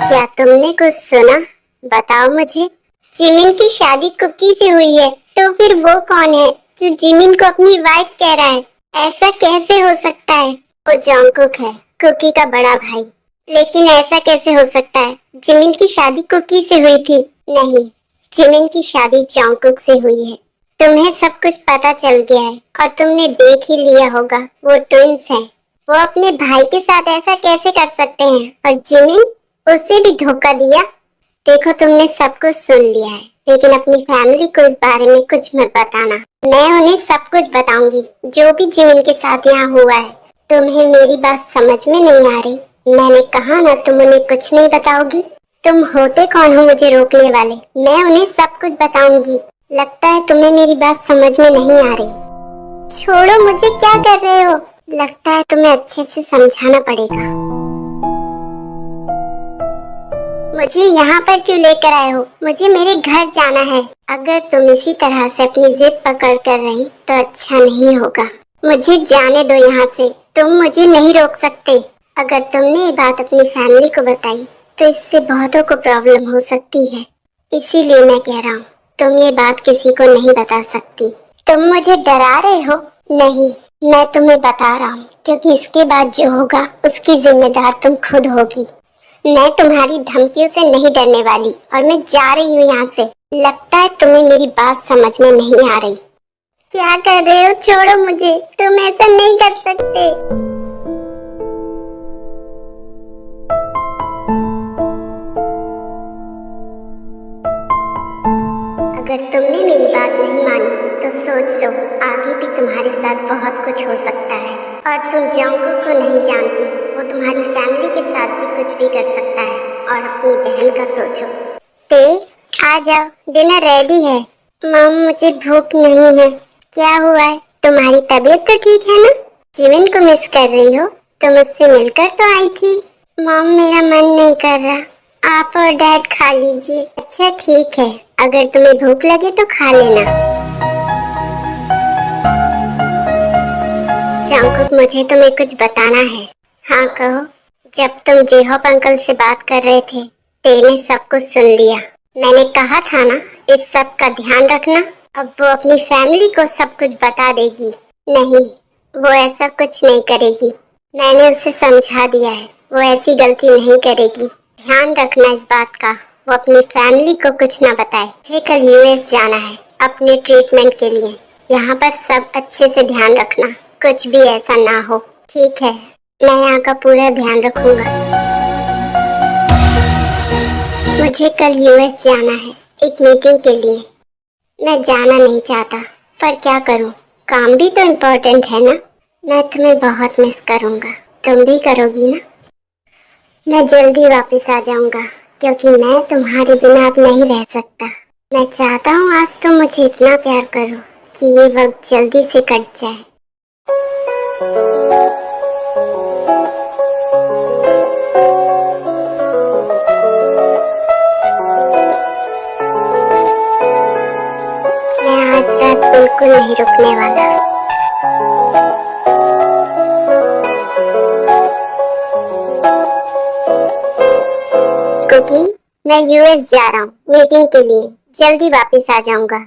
क्या तुमने कुछ सुना? बताओ मुझे। जिमिन की शादी कुकी से हुई है, तो फिर वो कौन है जो जिमिन को अपनी वाइफ कह रहा है? ऐसा कैसे हो सकता है? वो जंगकुक है, कुकी का बड़ा भाई। लेकिन ऐसा कैसे हो सकता है? जिमिन की शादी कुकी से हुई थी। नहीं, जिमिन की शादी जंगकुक से हुई है। तुम्हें सब कुछ पता चल गया है और तुमने देख ही लिया होगा, वो ट्विंस हैं। वो अपने भाई के साथ ऐसा कैसे कर सकते हैं? और जिमिन, उसे भी धोखा दिया। देखो, तुमने सब कुछ सुन लिया है, लेकिन अपनी फैमिली को इस बारे में कुछ मत बताना। मैं उन्हें सब कुछ बताऊंगी जो भी जिमिन के साथ यहाँ हुआ है। तुम्हें मेरी बात समझ में नहीं आ रही? मैंने कहा ना तुम उन्हें कुछ नहीं बताओगी। तुम होते कौन हो मुझे रोकने वाले? मैं उन्हें सब कुछ बताऊंगी। लगता है तुम्हें मेरी बात समझ में नहीं आ रही। छोड़ो मुझे, क्या कर रहे हो? लगता है तुम्हें अच्छे से समझाना पड़ेगा। मुझे यहाँ पर क्यों लेकर आए हो? मुझे मेरे घर जाना है। अगर तुम इसी तरह से अपनी जिद पकड़ कर रही तो अच्छा नहीं होगा। मुझे जाने दो यहाँ से, तुम मुझे नहीं रोक सकते। अगर तुमने ये बात अपनी फैमिली को बताई तो इससे बहुतों को प्रॉब्लम हो सकती है। इसीलिए मैं कह रहा हूँ, तुम ये बात किसी को नहीं बता सकती। तुम मुझे डरा रहे हो? नहीं, मैं तुम्हें बता रहा हूँ, क्योंकि इसके बाद जो होगा उसकी जिम्मेदार तुम खुद होगी। मैं तुम्हारी धमकियों से नहीं डरने वाली और मैं जा रही हूँ यहाँ से। लगता है तुम्हें मेरी बात समझ में नहीं आ रही। क्या कर रहे हो? छोड़ो मुझे, तुम ऐसा नहीं कर सकते। अगर तुमने मेरी बात नहीं मानी तो सोच लो, आगे भी तुम्हारे साथ बहुत कुछ हो सकता है। और तुम जंगकुक को नहीं जानती, वो तुम्हारी फैमिली के साथ भी कुछ भी कर सकता है। और अपनी बहन का सोचो। ते, आ जाओ, डिनर रेडी है। मम, मुझे भूख नहीं है। क्या हुआ है? तुम्हारी तबीयत तो ठीक है ना? जिमिन को मिस कर रही हो? तुम उससे मिलकर तो आई थी। मम, मेरा मन नहीं कर रहा, आप और डैड खा लीजिए। अच्छा ठीक है, अगर तुम्हें भूख लगे तो खा लेना। जंगकुक, मुझे तुम्हें कुछ बताना है। हाँ कहो। जब तुम जेहोप अंकल से बात कर रहे थे, तेने सब कुछ सुन लिया। मैंने कहा था ना, इस सब का ध्यान रखना। अब वो अपनी फैमिली को सब कुछ बता देगी। नहीं, वो ऐसा कुछ नहीं करेगी। मैंने उसे समझा दिया है, वो ऐसी गलती नहीं करेगी। ध्यान रखना इस बात का, वो अपनी फैमिली को कुछ ना बताए। मुझे कल यूएस जाना है अपने ट्रीटमेंट के लिए। यहाँ पर सब अच्छे से ध्यान रखना, कुछ भी ऐसा ना हो। ठीक है, मैं यहाँ का पूरा ध्यान रखूंगा। मुझे कल यूएस जाना है एक मीटिंग के लिए। मैं जाना नहीं चाहता, पर क्या करूं, काम भी तो इम्पोर्टेंट है ना। मैं तुम्हें बहुत मिस करूंगा, तुम भी करोगी ना। मैं जल्दी वापस आ जाऊंगा, क्योंकि मैं तुम्हारे बिना अब नहीं रह सकता। मैं चाहता हूँ आज तुम मुझे इतना प्यार करो कि ये वक्त जल्दी से कट जाए। मैं आज रात बिल्कुल नहीं रुकने वाला। क्योंकि मैं यूएस जा रहा हूँ मीटिंग के लिए, जल्दी वापस आ जाऊंगा।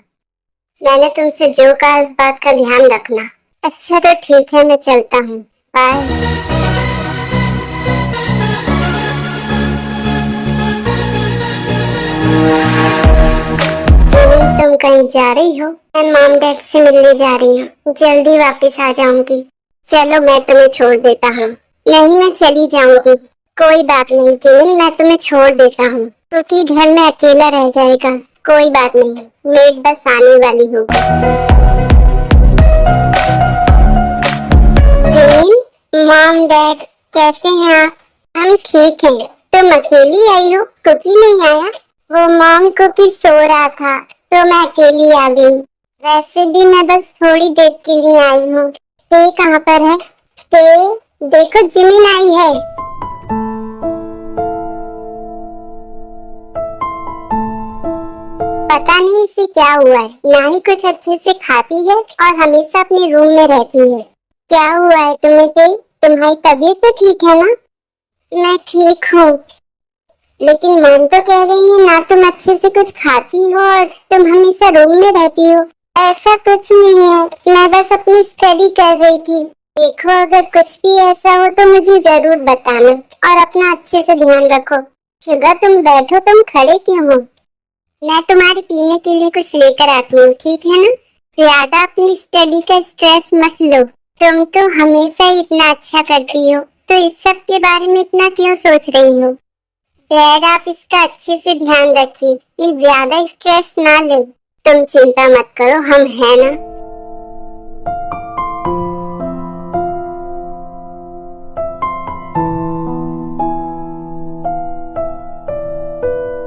मैंने तुमसे जो कहा इस बात का ध्यान रखना। अच्छा तो ठीक है, मैं चलता हूँ। बाय। जिमिन, तुम कहीं जा रही हो? मैं मॉम डैड से मिलने जा रही हूँ, जल्दी वापस आ जाऊंगी। चलो मैं तुम्हें छोड़ देता हूँ। नहीं, मैं चली जाऊंगी। कोई बात नहीं जिमिन, मैं तुम्हें छोड़ देता हूँ, क्योंकि घर में अकेला रह जाएगा। कोई बात नहीं, मेड बस आने वाली होगी। जिमिन, मॉम डैड कैसे हैं आप? हम ठीक हैं। तुम अकेली आई हो, कुकी नहीं आया? वो मॉम कुकी सो रहा था तो मैं अकेली आ गई। वैसे भी मैं बस थोड़ी देर के लिए आई हूँ। ते कहाँ पर है? ते, देखो जिमिन आई है। पता नहीं इसे क्या हुआ है, ना ही कुछ अच्छे से खाती है और हमेशा अपने रूम में रहती है। क्या हुआ है तुम्हें ते? तुम्हारी तबीयत तो ठीक है ना? मैं ठीक हूँ, लेकिन मॉम तो कह रही है ना तुम अच्छे से कुछ खाती हो और तुम हमेशा रूम में रहती हो। ऐसा कुछ नहीं है, मैं बस अपनी स्टडी कर रही थी। देखो, अगर कुछ भी ऐसा हो तो मुझे जरूर बताना और अपना अच्छे से ध्यान रखो। शुगर, तुम बैठो, तुम खड़े क्यों हो? मैं तुम्हारे पीने के लिए कुछ लेकर आती हूँ, ठीक है ना? ज्यादा अपनी स्टडी का स्ट्रेस मत लो। तुम तो हमेशा ही इतना अच्छा करती हो, तो इस सब के बारे में इतना क्यों सोच रही हो? डैड, आप इसका अच्छे से ध्यान रखिए, ये ज्यादा स्ट्रेस ना ले। तुम चिंता मत करो, हम हैं ना।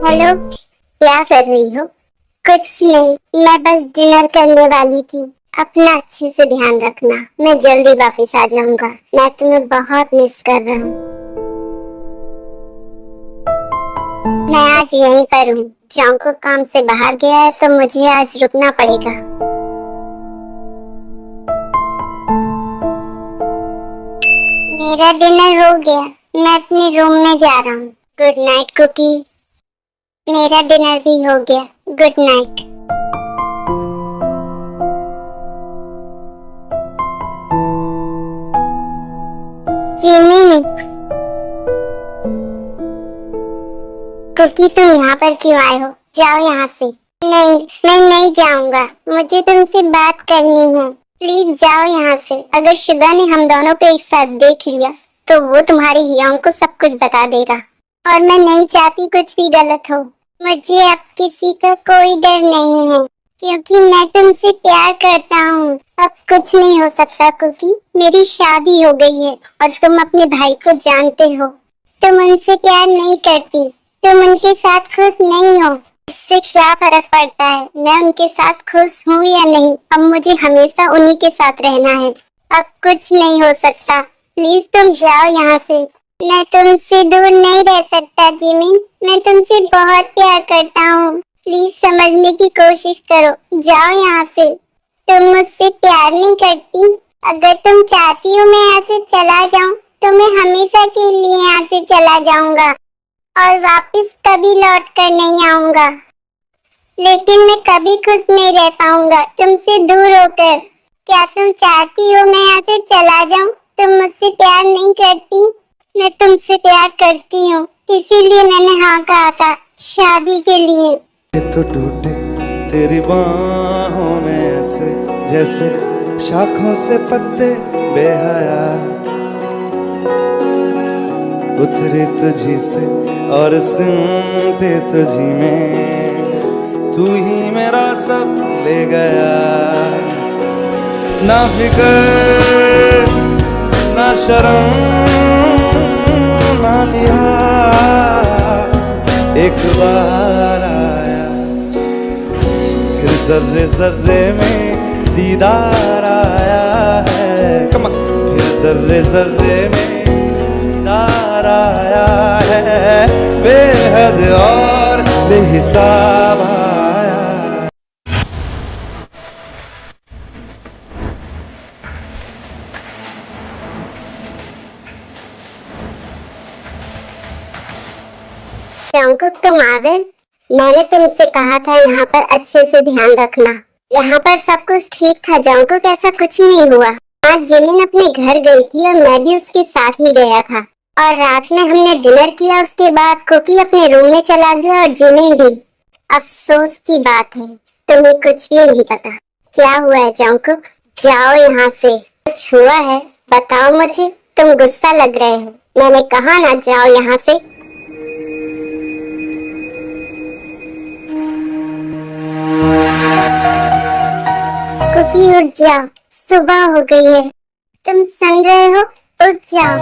हेलो, क्या कर रही हो? कुछ नहीं, मैं बस डिनर करने वाली थी। अपना अच्छे से ध्यान रखना, मैं जल्दी वापस आ जाऊंगा। मैं तुम्हें बहुत मिस कर रहा हूँ। मैं आज यहीं पर हूँ। जंगकुक काम से बाहर गया है तो मुझे आज रुकना पड़ेगा। मेरा डिनर हो गया, मैं अपने रूम में जा रहा हूँ। Good night Cookie. मेरा डिनर भी हो गया, गुड नाइट। जिमिन, कुकी तुम यहाँ पर क्यों आए हो? जाओ यहाँ से। नहीं, मैं नहीं जाऊंगा, मुझे तुमसे बात करनी है। प्लीज जाओ यहाँ से। अगर शुदा ने हम दोनों को एक साथ देख लिया तो वो तुम्हारी हियोंग को सब कुछ बता देगा, और मैं नहीं चाहती कुछ भी गलत हो। मुझे अब किसी का कोई डर नहीं है, क्योंकि मैं तुमसे प्यार करता हूँ। अब कुछ नहीं हो सकता क्योंकि मेरी शादी हो गई है और तुम अपने भाई को जानते हो। तुम उनसे प्यार नहीं करती, तुम उनके साथ खुश नहीं हो। इससे क्या फर्क पड़ता है मैं उनके साथ खुश हूँ या नहीं? अब मुझे हमेशा उन्हीं के साथ रहना है। अब कुछ नहीं हो सकता, प्लीज तुम जाओ यहाँ से। मैं तुमसे दूर नहीं रह सकता जिमिन, मैं तुमसे बहुत प्यार करता हूँ। प्लीज समझने की कोशिश करो, जाओ यहाँ से। तुम मुझसे प्यार नहीं करती। अगर तुम चाहती हो मैं यहाँ से चला जाऊँ तो मैं हमेशा के लिए यहाँ से चला जाऊंगा और वापस कभी लौट कर नहीं आऊंगा। लेकिन मैं कभी खुश नहीं रह पाऊंगा तुमसे दूर होकर। क्या तुम चाहती हो मैं यहाँ से चला जाऊं? तुम मुझसे प्यार नहीं करती? मैं तुमसे प्यार करती हूँ, इसीलिए मैंने हाँ कहा था शादी के लिए। तो टूटे तेरी बाहों में ऐसे जैसे शाखों से पत्ते बेहया, उतरे तुझी से और सिमटे तुझी में, तू ही मेरा सब ले गया। ना फिक्र ना शर्म ना लिहाज, एक बार आया फिर जर्रे जर्रे में दीदार आया है। फिर जर्रे जर्रे में दीदार आया है, बेहद और बेहिसाब आया। जंकुक तुम आ गए। मैंने तुमसे कहा था यहाँ पर अच्छे से ध्यान रखना। यहाँ पर सब कुछ ठीक था जंकुक, ऐसा कुछ नहीं हुआ। आज जिमिन अपने घर गई थी और मैं भी उसके साथ ही गया था और रात में हमने डिनर किया। उसके बाद कुकी अपने रूम में चला गया और जिमिन भी। अफसोस की बात है तुम्हें कुछ भी नहीं पता क्या हुआ है जंकुक। जाओ यहाँ से। कुछ हुआ है बताओ मुझे, तुम गुस्सा लग रहे हो। मैंने कहा ना जाओ यहाँ से। कुकी उठ जाओ, सुबह हो गई है, तुम सुन रहे हो? उठ जाओ।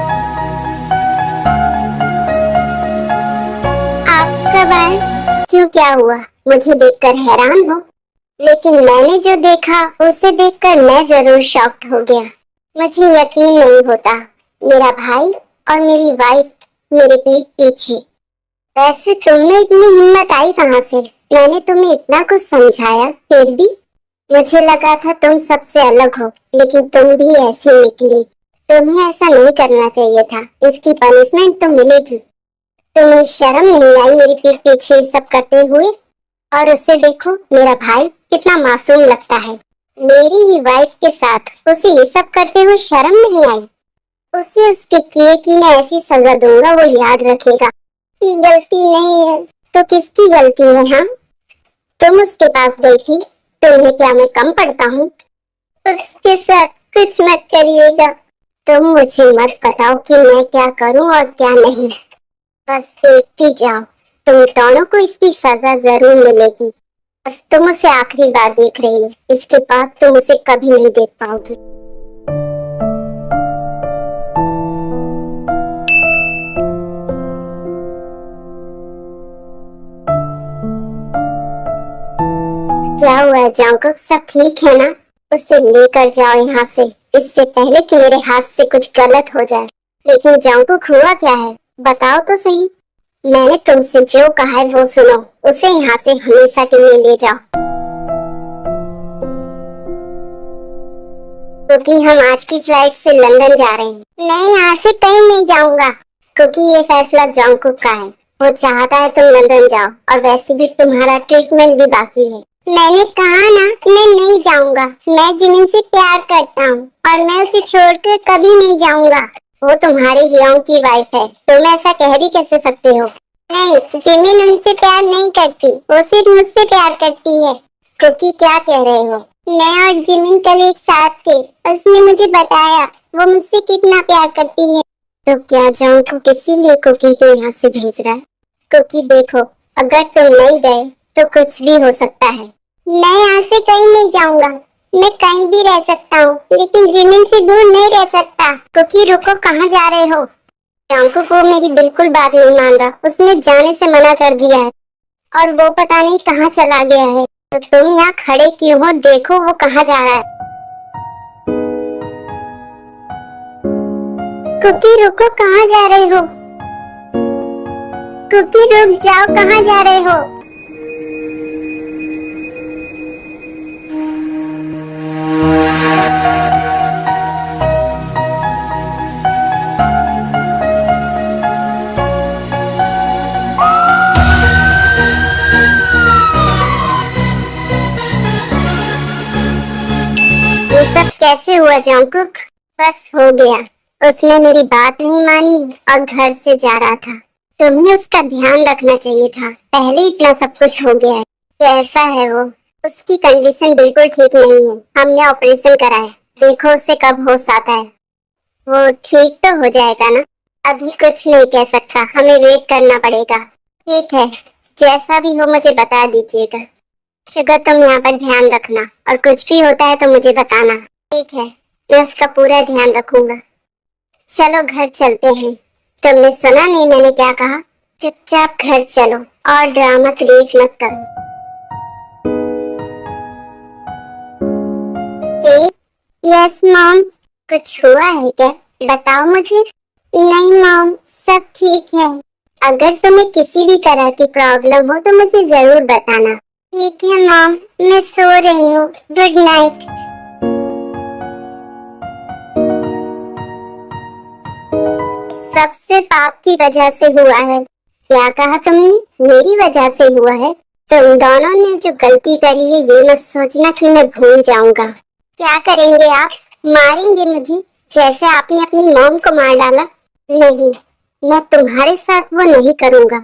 आप कब आए? क्यों क्या हुआ? मुझे देखकर हैरान हो? लेकिन मैंने जो देखा उसे देखकर मैं जरूर शॉक्ड हो गया। मुझे यकीन नहीं होता, मेरा भाई और मेरी वाइफ मेरे पीठ पीछे। वैसे तुमने इतनी हिम्मत आई कहाँ से? मैंने तुम्हें इतना कुछ समझाया फिर भी। मुझे लगा था तुम सबसे अलग हो, लेकिन तुम भी ऐसी निकली। तुम्हें ऐसा नहीं करना चाहिए था, इसकी पनिशमेंट तो मिलेगी। तुम्हें शर्म नहीं आई मेरी पीठ पीछे सब करते हुए? और उससे देखो मेरा भाई कितना मासूम लगता है। मेरी ही वाइफ के साथ उसे ये सब करते हुए शर्म नहीं आई? उसे उसके किए की मैं ऐसी सजा दूंगा वो याद रखेगा। गलती नहीं है तो किसकी गलती है? हाँ, तुम उसके पास गई थी, तुम्हें क्या मैं कम पड़ता हूँ? उसके साथ कुछ मत करिएगा। तुम मुझे मत बताओ कि मैं क्या करूँ और क्या नहीं, बस देखती जाओ। तुम दोनों को इसकी सजा जरूर मिलेगी। बस तुम उसे आखिरी बार देख रही हो, इसके बाद तुम उसे कभी नहीं देख पाओगी। क्या हुआ है जंकुक, सब ठीक है ना? उसे लेकर जाओ यहाँ से, इससे पहले कि मेरे हाथ से कुछ गलत हो जाए। लेकिन जंकुक हुआ क्या है बताओ तो सही। मैंने तुमसे जो कहा है वो सुनो, उसे यहाँ से हमेशा के लिए ले जाओ। क्योंकि हम आज की फ्लाइट से लंदन जा रहे हैं। मैं यहाँ से कहीं नहीं जाऊंगा, क्योंकि ये फैसला जंकुक का है। वो चाहता है तुम लंदन जाओ, और वैसे भी तुम्हारा ट्रीटमेंट भी बाकी है। मैंने कहा ना मैं नहीं जाऊंगा। मैं जिमिन से प्यार करता हूँ और मैं उसे छोड़कर कभी नहीं जाऊंगा। वो तुम्हारे हियोंग की वाइफ है, तुम ऐसा कह भी कैसे सकते हो? नहीं, जिमिन उनसे प्यार नहीं करती, वो सिर्फ मुझसे प्यार करती है। कुकी क्या कह रहे हो? मैं और जिमिन कल एक साथ थे, उसने मुझे बताया वो मुझसे कितना प्यार करती है। तो क्या जंकुक इसीलिए कुकी को यहाँ से भेज रहा है? कुकी देखो, अगर तुम नहीं गए तो कुछ भी हो सकता है। मैं यहाँ से कहीं नहीं जाऊंगा, मैं कहीं भी रह सकता हूँ, लेकिन जिमिन से दूर नहीं रह सकता। कुकी रुको, कहाँ जा रहे हो? जंकुक को मेरी बिल्कुल बात नहीं मान रहा, उसने जाने से मना कर दिया है और वो पता नहीं कहाँ चला गया है। तो तुम यहाँ खड़े क्यों हो? देखो वो कहाँ जा रहा है। कुकी रुको, कहाँ जा रहे हो? कुकी रुक जाओ, कहाँ जा रहे हो? कैसे हुआ जंकुक? बस हो गया, उसने मेरी बात नहीं मानी और घर से जा रहा था। तुम्हें उसका ध्यान रखना चाहिए था, पहले इतना सब कुछ हो गया है। कैसा है वो? उसकी कंडीशन बिल्कुल ठीक नहीं है, हमने ऑपरेशन करा है, देखो उससे कब होश आता है। वो ठीक तो हो जाएगा ना? अभी कुछ नहीं कह सकता, हमें वेट करना पड़ेगा। ठीक है, जैसा भी हो मुझे बता दीजिएगा। शुगर तुम यहाँ पर ध्यान रखना और कुछ भी होता है तो मुझे बताना। ठीक है, मैं उसका पूरा ध्यान रखूंगा। चलो घर चलते हैं। तुमने सुना नहीं मैंने क्या कहा? चुपचाप घर चलो और ड्रामा क्रिएट मत करो। Yes mom. कुछ हुआ है क्या? बताओ मुझे। नहीं मॉम, सब ठीक है। अगर तुम्हें किसी भी तरह की प्रॉब्लम हो तो मुझे जरूर बताना। ठीक है मॉम, मैं सो रही हूँ। Good night. सब सिर्फ आपकी वजह से हुआ है। क्या कहा तुमने? मेरी वजह से हुआ है? तुम दोनों ने जो गलती करी है ये मत सोचना कि मैं भूल जाऊंगा। क्या करेंगे आप? मारेंगे मुझे जैसे आपने अपनी मॉम को मार डाला? नहीं, मैं तुम्हारे साथ वो नहीं करूंगा।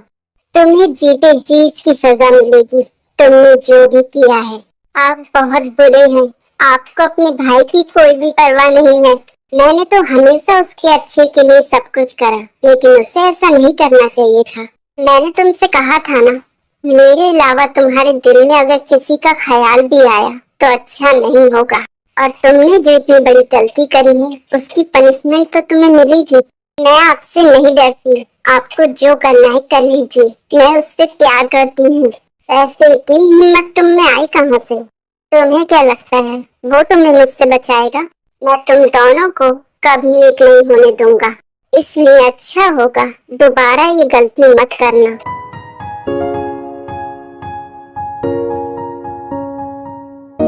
तुम्हें जीते जी इसकी सजा मिलेगी। तुमने जो भी किया है, आप बहुत बुरे हैं। आपको अपने भाई की कोई भी परवाह नहीं है। मैंने तो हमेशा उसके अच्छे के लिए सब कुछ करा, लेकिन उसे ऐसा नहीं करना चाहिए था। मैंने तुमसे कहा था ना, मेरे अलावा तुम्हारे दिल में अगर किसी का ख्याल भी आया तो अच्छा नहीं होगा। और तुमने जो इतनी बड़ी गलती करी है उसकी पनिशमेंट तो तुम्हें मिलेगी। मैं आपसे नहीं डरती, आपको जो करना है कर लीजिए। मैं उससे प्यार करती हूँ। ऐसे इतनी हिम्मत तुम में आई कहाँ से? तुम्हें क्या लगता है वो तुम्हें मुझसे बचाएगा? मैं तुम दोनों को कभी एक नहीं होने दूंगा। इसलिए अच्छा होगा दोबारा ये गलती मत करना।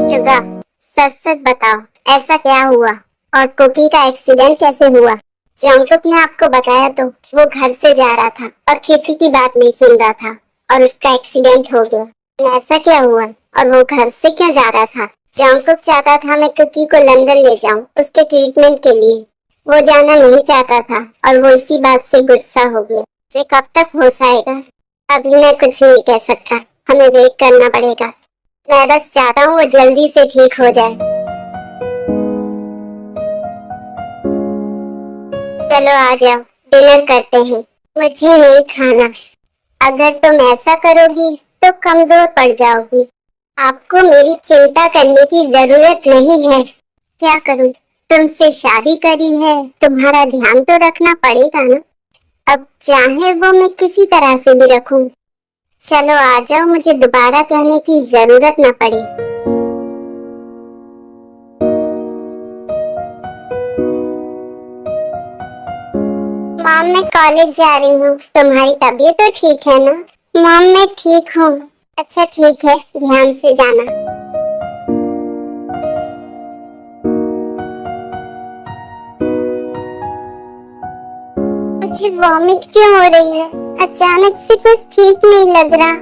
शुगा, सच सच बताओ, ऐसा क्या हुआ? और कुकी का एक्सीडेंट कैसे हुआ? जंकुक ने आपको बताया तो वो घर से जा रहा था और किसी की बात नहीं सुन रहा था और उसका एक्सीडेंट हो गया। ऐसा क्या हुआ? और वो घर से क्यों जा रहा था? जंकुक चाहता था मैं कुकी को लंदन ले जाऊं उसके ट्रीटमेंट के लिए। वो जाना नहीं चाहता था और वो इसी बात से गुस्सा हो गया। उसे कब तक होश आएगा? अभी मैं कुछ नहीं कह सकता, हमें वेट करना पड़ेगा। मैं बस चाहता हूँ वो जल्दी से ठीक हो जाए। चलो आ जाओ, डिनर करते हैं। मुझे नहीं खाना। अगर तुम ऐसा करोगी तो कमजोर पड़ जाओगी। आपको मेरी चिंता करने की जरूरत नहीं है। क्या करूं? तुमसे शादी करी है, तुम्हारा ध्यान तो रखना पड़ेगा ना। अब चाहे वो मैं किसी तरह से भी रखूं। चलो आ जाओ, मुझे दोबारा कहने की जरूरत ना पड़े। मॉम मैं कॉलेज जा रही हूँ, तुम्हारी तबीयत तो ठीक है ना? मॉम मैं ठीक हूँ। अच्छा ठीक है, ध्यान से जाना। मुझे वॉमिट क्यों हो रही है? अचानक से कुछ ठीक नहीं लग रहा।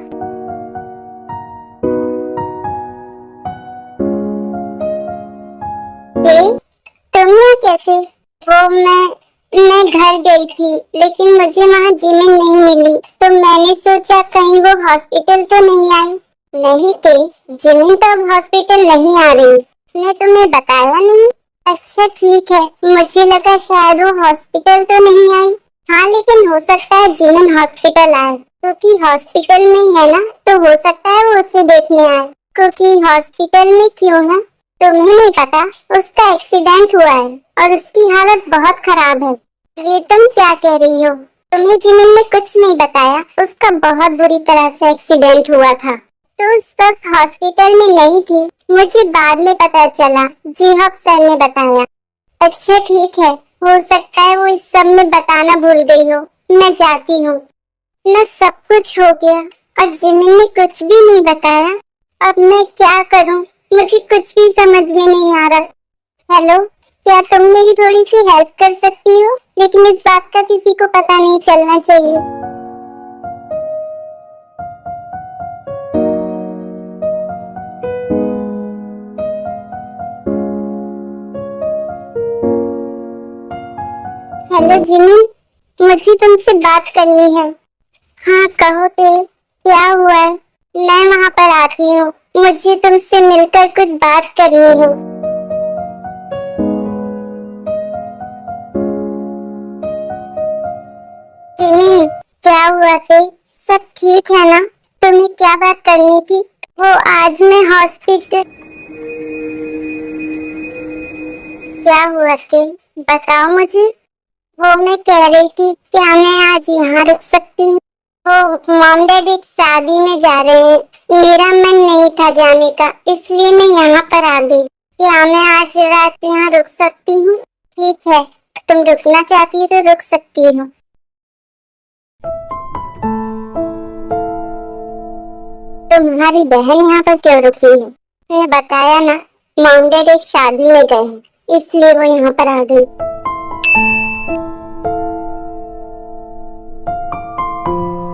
तुम यहाँ कैसे? वो मैं घर गई थी लेकिन मुझे वहाँ जिमिन नहीं मिली तो मैंने सोचा कहीं वो हॉस्पिटल तो नहीं आई। नहीं थे, जिमिन तो अब हॉस्पिटल नहीं आ रही। उसने तुम्हें बताया नहीं? अच्छा ठीक है, मुझे लगा शायद वो हॉस्पिटल तो नहीं आई। हाँ लेकिन हो सकता है जिमिन हॉस्पिटल आए, क्योंकि हॉस्पिटल में ही है ना, तो हो सकता है वो उसे देखने आए। क्योंकि हॉस्पिटल में क्यों है? तुम्हें नहीं पता? उसका एक्सीडेंट हुआ है और उसकी हालत बहुत खराब है। ये तुम क्या कह रही हो? तुम्हें जिमिन ने कुछ नहीं बताया? उसका बहुत बुरी तरह से एक्सीडेंट हुआ था तो उस वक्त हॉस्पिटल में नहीं थी। मुझे बाद में पता चला, जीहॉप सर ने बताया। अच्छा ठीक है, हो सकता है वो इस सब में बताना भूल गई हो। मैं जाती हूँ। न सब कुछ हो गया और जिमिन ने कुछ भी नहीं बताया। अब मैं क्या करूँ? मुझे कुछ भी समझ में नहीं आ रहा। हेलो, क्या तुम मेरी थोड़ी सी हेल्प कर सकती हो? लेकिन इस बात का किसी को पता नहीं चलना चाहिए। हेलो जिमी, मुझे तुमसे बात करनी है। हाँ कहो ते, क्या हुआ है? मैं वहाँ पर आती हूँ, मुझे तुमसे मिलकर कुछ बात करनी है। जिमी, क्या हुआ ते? सब ठीक है ना? तुम्हें क्या बात करनी थी? वो आज मैं हॉस्पिटल। क्या हुआ ते? बताओ मुझे। वो मैं कह रही थी, क्या मैं आज यहाँ रुक सकती हूँ? वो मॉम डैडी शादी में जा रहे हैं, मेरा मन नहीं था जाने का, इसलिए मैं यहाँ पर आ गई। क्या मैं आज रात यहाँ रुक सकती हूँ? ठीक है, तुम रुकना चाहती हो तो रुक सकती हो। तुम्हारी बहन यहाँ पर क्यों रुकी है? मैंने बताया ना, मॉम डैडी एक शादी में गए हैं, इसलिए वो यहाँ पर आ गई।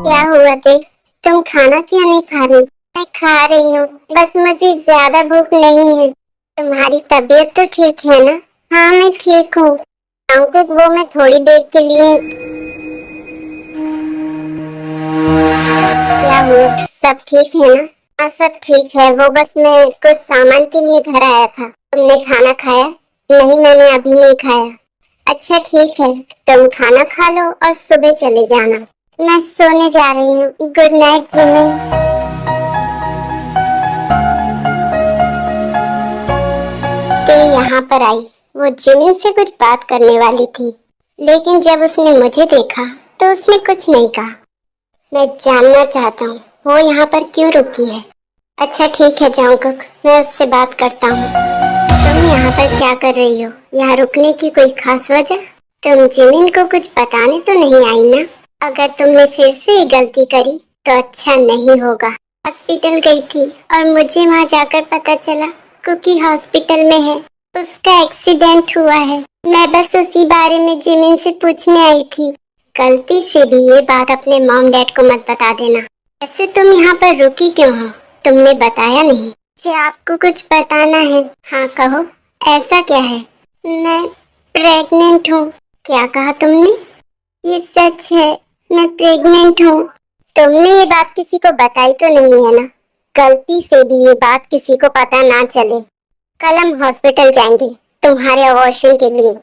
क्या हुआ देख, तुम खाना क्यों नहीं खा रही? मैं खा रही हूँ, बस मुझे ज्यादा भूख नहीं है। तुम्हारी तबीयत तो ठीक है ना? हाँ मैं ठीक हूँ। अंकुर वो मैं थोड़ी देर के लिए। क्या हुआ, सब ठीक है ना? हाँ सब ठीक है, वो बस मैं कुछ सामान के लिए घर आया था। तुमने खाना खाया? नहीं मैंने अभी नहीं खाया। अच्छा ठीक है, तुम खाना खा लो और सुबह चले जाना। मैं सोने जा रही हूँ, गुड नाइट जिमी। ते यहाँ पर आई, वो जिमी से कुछ बात करने वाली थी, लेकिन जब उसने मुझे देखा तो उसने कुछ नहीं कहा। मैं जानना चाहता हूँ वो यहाँ पर क्यों रुकी है। अच्छा ठीक है जॉन्गकुक, मैं उससे बात करता हूँ। तुम यहाँ पर क्या कर रही हो? यहाँ रुकने की कोई खास वजह? तुम जिमिन को कुछ बताने तो नहीं आई ना? अगर तुमने फिर से ये गलती करी तो अच्छा नहीं होगा। हॉस्पिटल गई थी और मुझे वहाँ जाकर पता चला कुकी हॉस्पिटल में है, उसका एक्सीडेंट हुआ है। मैं बस उसी बारे में जिमिन से पूछने आई थी। गलती से भी ये बात अपने मॉम डैड को मत बता देना। ऐसे तुम यहाँ पर रुकी क्यों हो? तुमने बताया नहीं। मुझे आपको कुछ बताना है। हाँ कहो, ऐसा क्या है? मैं प्रेग्नेंट हूँ। क्या कहा तुमने? ये सच है, मैं प्रेग्नेंट हूँ। तुमने ये बात किसी को बताई तो नहीं है ना? गलती से भी ये बात किसी को पता ना चले। कल हम हॉस्पिटल जाएंगे तुम्हारे अबॉर्शन के लिए।